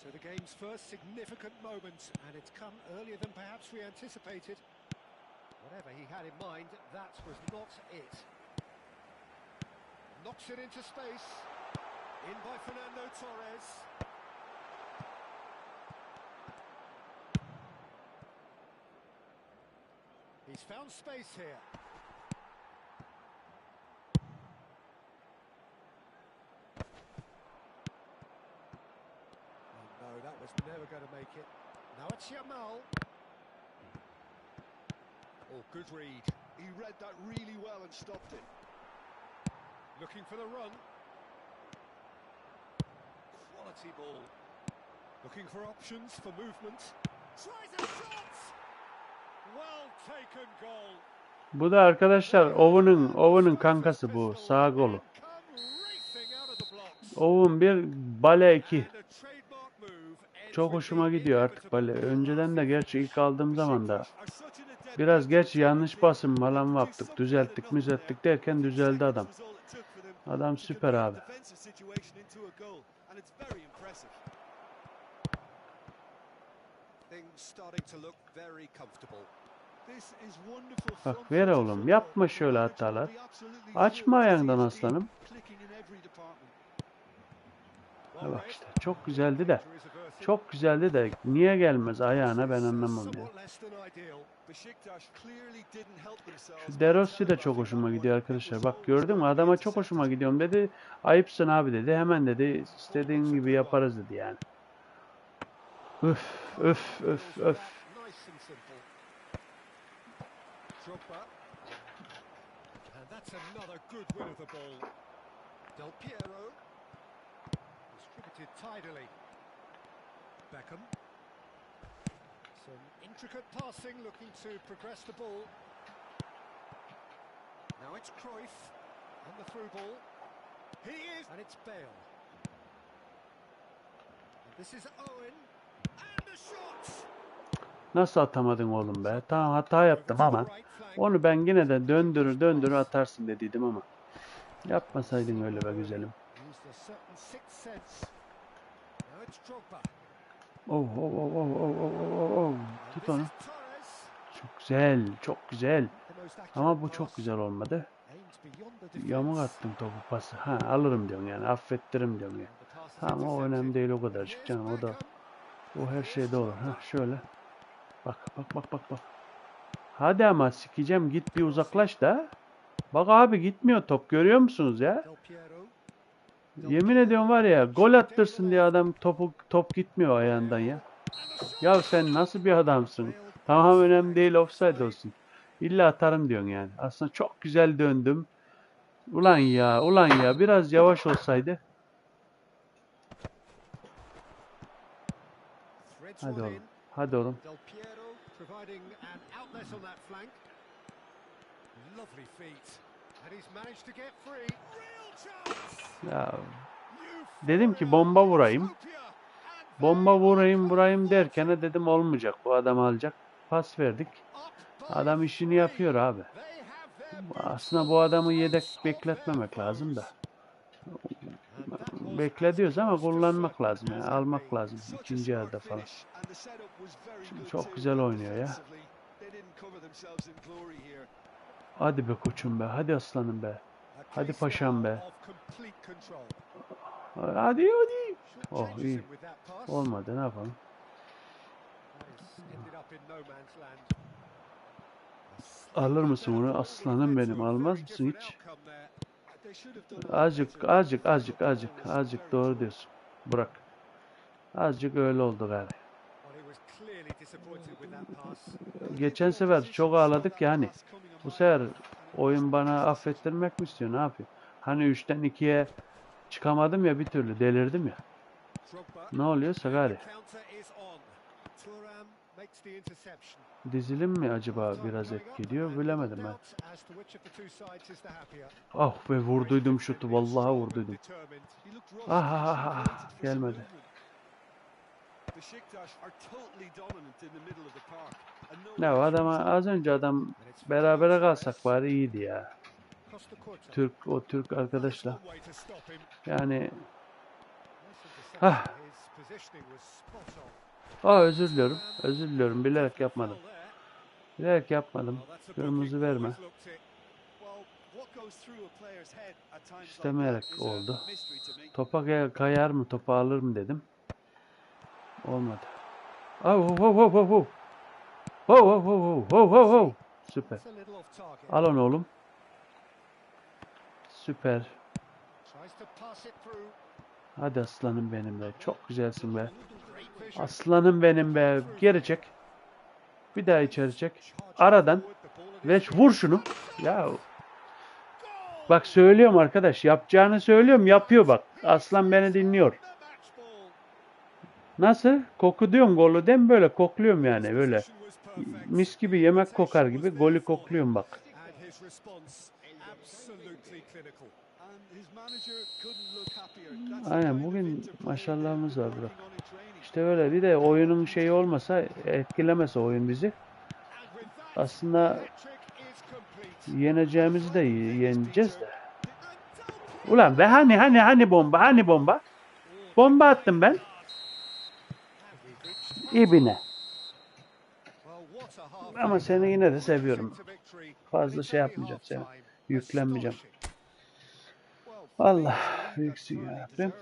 So the game's first significant moment, and it's come earlier than perhaps we anticipated. Whatever he had in mind, that was not it. Knocks it into space. In by Fernando Torres. He's found space here. Oh no, that was never going to make it. Now it's Yamal. Oh, good read. He read that really well and stopped it. Looking for the run. Quality ball. Looking for options for movement. Tries a shot! Well taken goal. Bu da arkadaşlar Owen'ın kankası bu. Sağ golu. Owen 1, Bale 2. Çok hoşuma gidiyor artık Bale. Önceden de gerçi ilk aldığım zaman da biraz geç yanlış basım falan yaptık. Düzelttik derken düzeldi adam. Adam süper abi. Bak ver oğlum, yapma şöyle hatalar. Açma ayağından aslanım. Ha bak işte çok güzeldi de. Çok güzeldi de niye gelmez ayağına ben anlamam ya. Şu De Rossi de çok hoşuma gidiyor arkadaşlar. Bak gördün mü, adama çok hoşuma gidiyorum dedi. Ayıpsın abi dedi. Hemen dedi istediğin gibi yaparız dedi yani. Öf öf öf öf. Beckham. Some intricate passing, looking to progress the ball. Now it's Cruyff on the through ball. He is, and it's Bale. And this is Owen, and a shot. Nasıl atamadın oğlum be? Tamam hata yaptım ama onu ben yine de döndürür atarsın dediydim ama yapmasaydın öyle be güzelim. Oh. Tut onu. Çok güzel, çok güzel. Ama bu çok güzel olmadı. Yamuk attım topu pası. Ha alırım diyorum yani, affettiririm diyorum yani. Tamam o önemli değil o kadarcık canım, o her şeyde olur. Ha şöyle. Bak. Hadi ama sikeceğim, git bir uzaklaş da. Bak abi gitmiyor top, görüyor musunuz ya? Yemin ediyorum var ya, gol attırsın diye adam top gitmiyor ayağından ya. Ya sen nasıl bir adamsın? Tamam önemli değil, offside olsun. İlla atarım diyorsun yani. Aslında çok güzel döndüm. Ulan ya biraz yavaş olsaydı. Hadi oğlum. Ya dedim ki bomba vurayım derken dedim olmayacak, bu adam alacak. Pas verdik. Adam işini yapıyor abi. Aslında bu adamı yedek bekletmemek lazım da. Beklediyoruz ama kullanmak lazım yani, almak lazım ikinci yarıda falan. Şimdi çok güzel oynuyor ya. Hadi be koçum be, hadi aslanım be. Hadi paşam be. Hadi hadi. Oh Short-changes iyi. him with that pass. Olmadı, ne yapalım? That has ended up in no man's land. Alır mısın bunu? Aslanım benim. Almaz mısın hiç? They should have done a lot Azıcık, better. azıcık, The azıcık, ball azıcık, was azıcık very doğru close. diyorsun. Burak. Azıcık öyle oldu galiba. Well, he was clearly disappointed with that pass. Geçen sefer çok ağladık ya hani. Bu sefer oyun bana affettirmek mi istiyor? Ne yapıyor? Hani 3'ten 2'ye çıkamadım ya bir türlü. Delirdim ya. Drogba. Ne oluyor Sagari? The counter is on. Thuram makes the interception. Dizilim mi acaba biraz etki ediyor? Bilemedim ben. Ah be, vurduydum şutu. Vallahi vurduydum. He looked rushed. Ah ah ah, He ah. waited for some Gelmedi. movement. Besiktas are totally dominant in the middle of the park. And no Ne o pressure adama is az önce adam berabere kalsak bari iyiydi ya. O Türk arkadaşla. Yani ah. Özür diliyorum. Özür diliyorum. Bilerek yapmadım. Bilerek yapmadım. Kırmızı verme. İstemeyerek oldu. Topa kayar mı, topa alır mı dedim. Olmadı. Süper. Al onu oğlum. Süper. Hadi aslanım benim be. Çok güzelsin be. Aslanım benim be. Geri çek. Bir daha içeri çek. Aradan. Ve vur şunu. Ya. Bak söylüyorum arkadaş. Yapacağını söylüyorum. Yapıyor bak. Aslan beni dinliyor. Nasıl? Koku diyorum golü değil mi? Böyle kokluyorum yani. Böyle. Mis gibi yemek kokar gibi golü kokluyorum bak. Aynen, bugün maşallahımız var bırak. İşte böyle bir de oyunun şeyi olmasa, etkilemese oyun bizi. Aslında yeneceğimizi de yeneceğiz de. Ulan be hani bomba. Bomba attım ben. İbine. Ama seni yine de seviyorum. Fazla şey yapmayacağım seni. Yüklenmeyeceğim. Allah büyüksün ya Rabbim.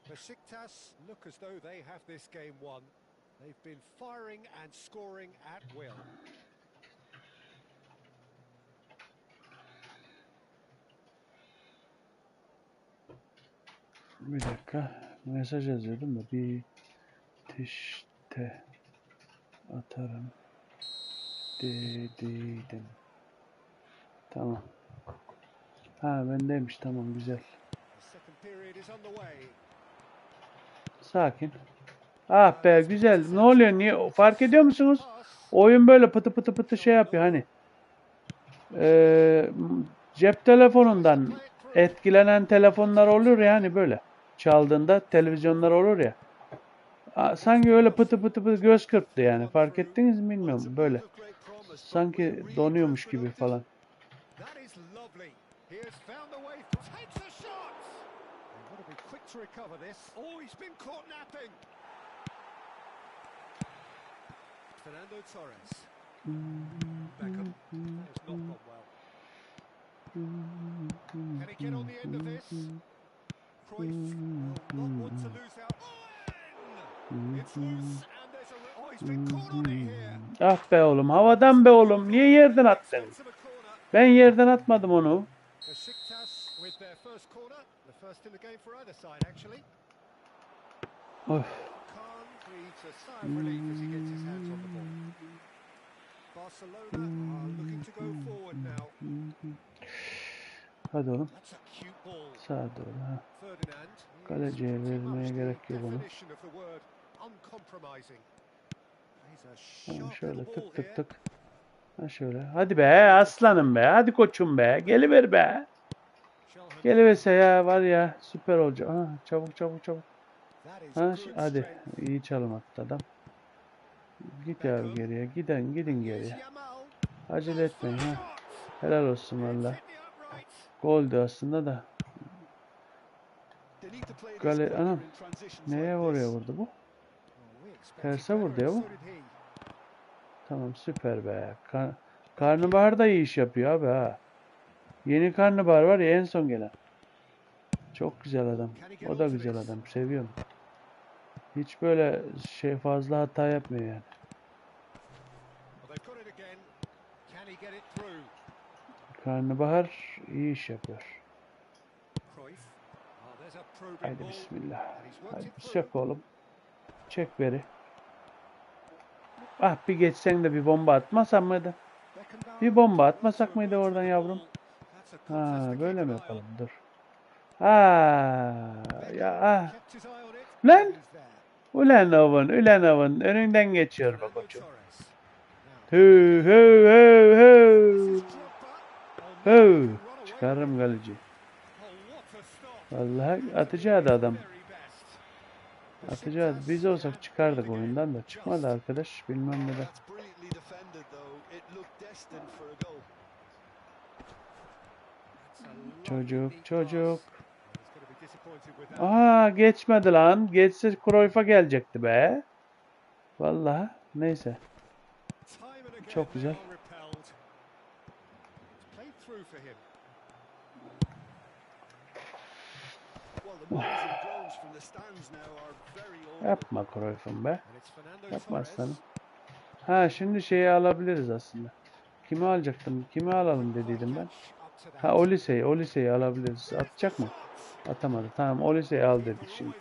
Besiktas look as though they have this game won. They've been firing and scoring at will. Bir dakika. Mesaj yazıyordum da bir tişte atarım dediydim. Tamam. Ha bendeymiş, tamam güzel. Sakin. Ah be güzel. Ne oluyor? Niye? Fark ediyor musunuz? Oyun böyle pıtı pıtı pıtı şey yapıyor hani. Cep telefonundan etkilenen telefonlar olur ya hani böyle. Çaldığında televizyonlar olur ya. Sanki öyle pıtı pıtı pıtı göz kırptı yani. Fark ettiniz mi bilmiyorum. Böyle. Sanki donuyormuş gibi falan. Fernando Torres. Beckham. That has not gone well. Can he get on the end of this? Cruyff will not want to lose out. It's loose and there's a... Oh, he's been caught on it here. Ah be oğlum, havadan be oğlum. Niye yerden attın? Ben yerden atmadım onu. Besiktas with their first corner. The first in the game for either side actually. Of. Khan breathes a sigh of relief as he gets his hands on the ball. Barcelona are looking to go forward now. Hadi oğlum. That's a cute ball. Sağa doğru. Ha. Ferdinand. Kaleciye vermeye gerek yok onu. Definition of the word uncompromising. He's a Ha, sharp şöyle little ball tık tık here. tık. Ha şöyle. Hadi be aslanım be. Hadi koçum be. Geliver be. Geliverse ya var ya süper olacak. Ha, çabuk. Ha, hadi. İyi çalım attı adam. Git ya geriye. Gidin geriye. Acele etmeyin ha. Helal olsun valla. Goldü aslında da. Anam. Neye oraya vurdu bu? Terse vurdu ya bu. Tamam, süper be. Karnabahar da iyi iş yapıyor abi ha. Yeni karnabahar var ya, en son gelen. Çok güzel adam. O da güzel adam. Seviyorum. Hiç böyle fazla hata yapmıyor yani. Karnabahar iyi iş yapıyor. Haydi bismillah. Haydi çek oğlum. Çek veri. Ah, bir geçsen de bir bomba atmasan mıydı? Bir bomba atmasak mıydı oradan yavrum? Ha, böyle mi yapalım? Dur. Ha, ya ah. Lan! Ulan avın. Önünden geçiyor bak koçum. Hü hü hü hü. Hü. Çıkarırım kaleci. Vallahi atacaktı adam. Atacaktı. Biz olsak çıkardık oyundan da. Çıkmadı arkadaş. Bilmem neden. Çocuk. Aa, geçmedi lan. Geçse Cruyff'a gelecekti be. Vallahi neyse. Çok güzel. Yapma Cruyff'um be. Yapma aslanım. Ha, şimdi şeyi alabiliriz aslında. Kimi alacaktım? Kimi alalım dediydim ben. Ha, Olise'yi alabiliriz. Atacak mı? Atamadı. Tamam, Olise'yi al dedik şimdi.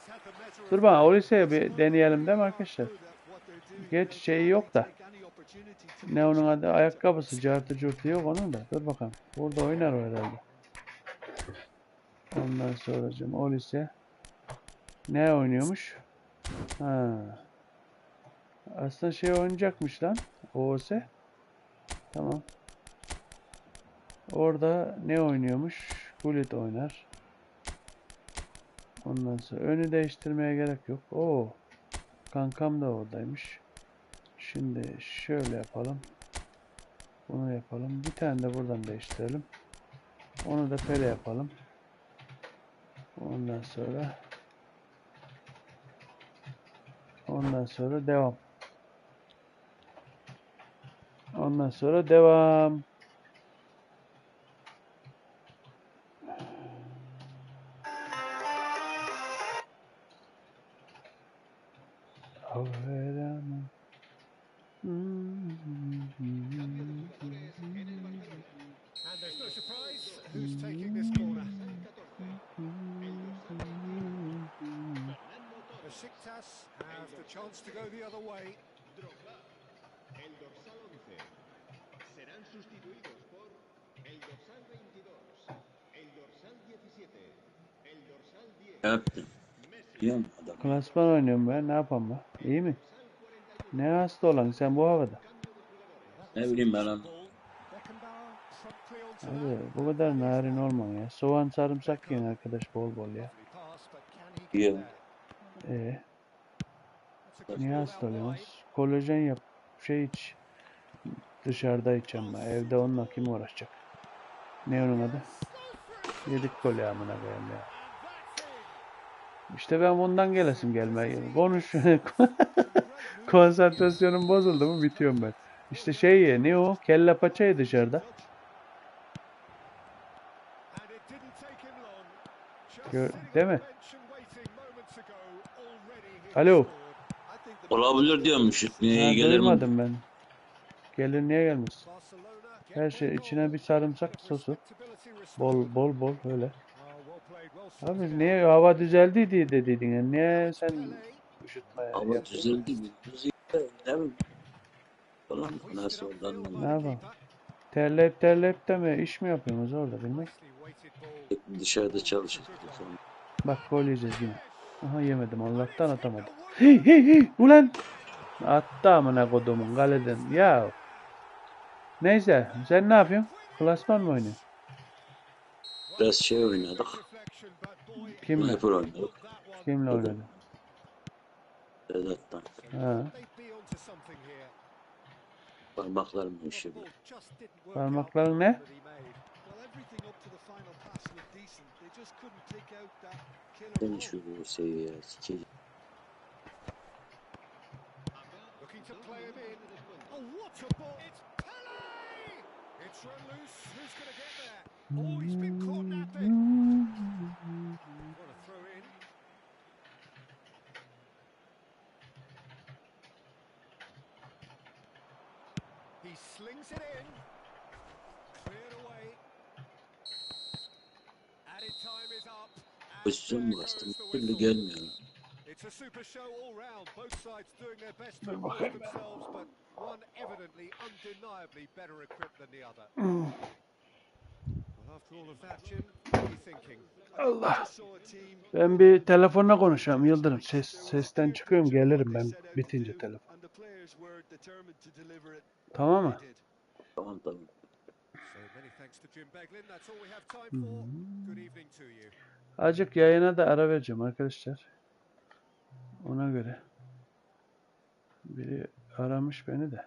Dur bana, Olise'yi bir deneyelim değil mi arkadaşlar? Geç şeyi yok da. Ne onun adı? Ayakkabısı, cartı curtu yok onun da. Dur bakalım. Burada oynar o herhalde. Ondan sonracığım Olise. Ne oynuyormuş? Ha. Aslında şey oynayacakmış lan. OS. Tamam. Orada ne oynuyormuş? Gullit oynar. Ondan sonra önü değiştirmeye gerek yok. Oo. Kankam da oradaymış. Şimdi şöyle yapalım. Bunu yapalım. Bir tane de buradan değiştirelim. Onu da Pele yapalım. Ondan sonra devam. Ondan sonra devam. And there's no surprise who's taking this corner. Besiktas have the chance to go the other way. El dorsal 11 serán sustituidos por el dorsal 22, el dorsal 17, el dorsal 10. Yaptı. Diyorum adam. Klasman oynuyorum ben. Ne yapayım ben? İyi mi? Ne hasta olan sen bu havada? Ne bileyim ben lan. Hadi bu kadar narin olmam ya. Soğan sarımsak yiyin arkadaş bol bol ya. Yiyorum. Niye hasta oluyorsunuz? Kolajen yap. Şey iç. Dışarıda içeceğim ben. Evde onunla kim uğraşacak? Ne onun adı? Yedik kolye amına koyayım ya. İşte ben bundan gelesim gelmeye. Konuş. Konsantrasyonum bozuldu mu bitiyorum ben. İşte şey ye. Ne o? Kelle paçayı dışarıda. Değil mi? Alo. Olabilir diyormuş. Niye gelir mi? Duymadım ben. Gelir niye gelmez? Her şey içine bir sarımsak sosu. Bol öyle. Abi niye hava düzeldi diye dediydin ya. Niye sen üşütmeye Hava yapıyorsun? düzeldi mi? Ne mi? Falan nasıl oldu anlamadım. Ne yapalım? Terleyip de mi iş mi yapıyorsunuz orada bilmek? Dışarıda çalışıyoruz. Bak gol yiyeceğiz yine. Aha, yemedim Allah'tan atamadım. Hey ulan! Attı amına kodumun kaleden. Ya. Neyse sen ne yapıyorsun? Klasman mı oynuyorsun? Biraz şey oynadık. Kimle? Sniper oynadık. Kimle oynadın? Sedat'tan. Ha. Parmaklarım işi. Parmakların ne? Seni şu şeyi ya sikeyim. to play him in. Oh, what a ball! It's Pele! It's run loose. Who's going to get there? Oh, he's been caught napping. What a throw in. He slings it in. Cleared away. Added time is up. And Pozisyon there bastım. goes the Bir türlü whistle. gelmiyor. It's a super show all round. Both sides doing their best to Dur impose bakayım ben. themselves, but one evidently, undeniably better equipped than the other. Well, after all of that, Jim, what are you thinking? Allah. Ben bir telefonla konuşacağım Yıldırım. Sesten çıkıyorum, gelirim ben bitince telefon. Tamam mı? Tamam tamam. So many thanks to Jim Beglin. That's all we have time for. Good evening to you. Azıcık yayına da ara vereceğim arkadaşlar. Ona göre. Biri aramış beni de.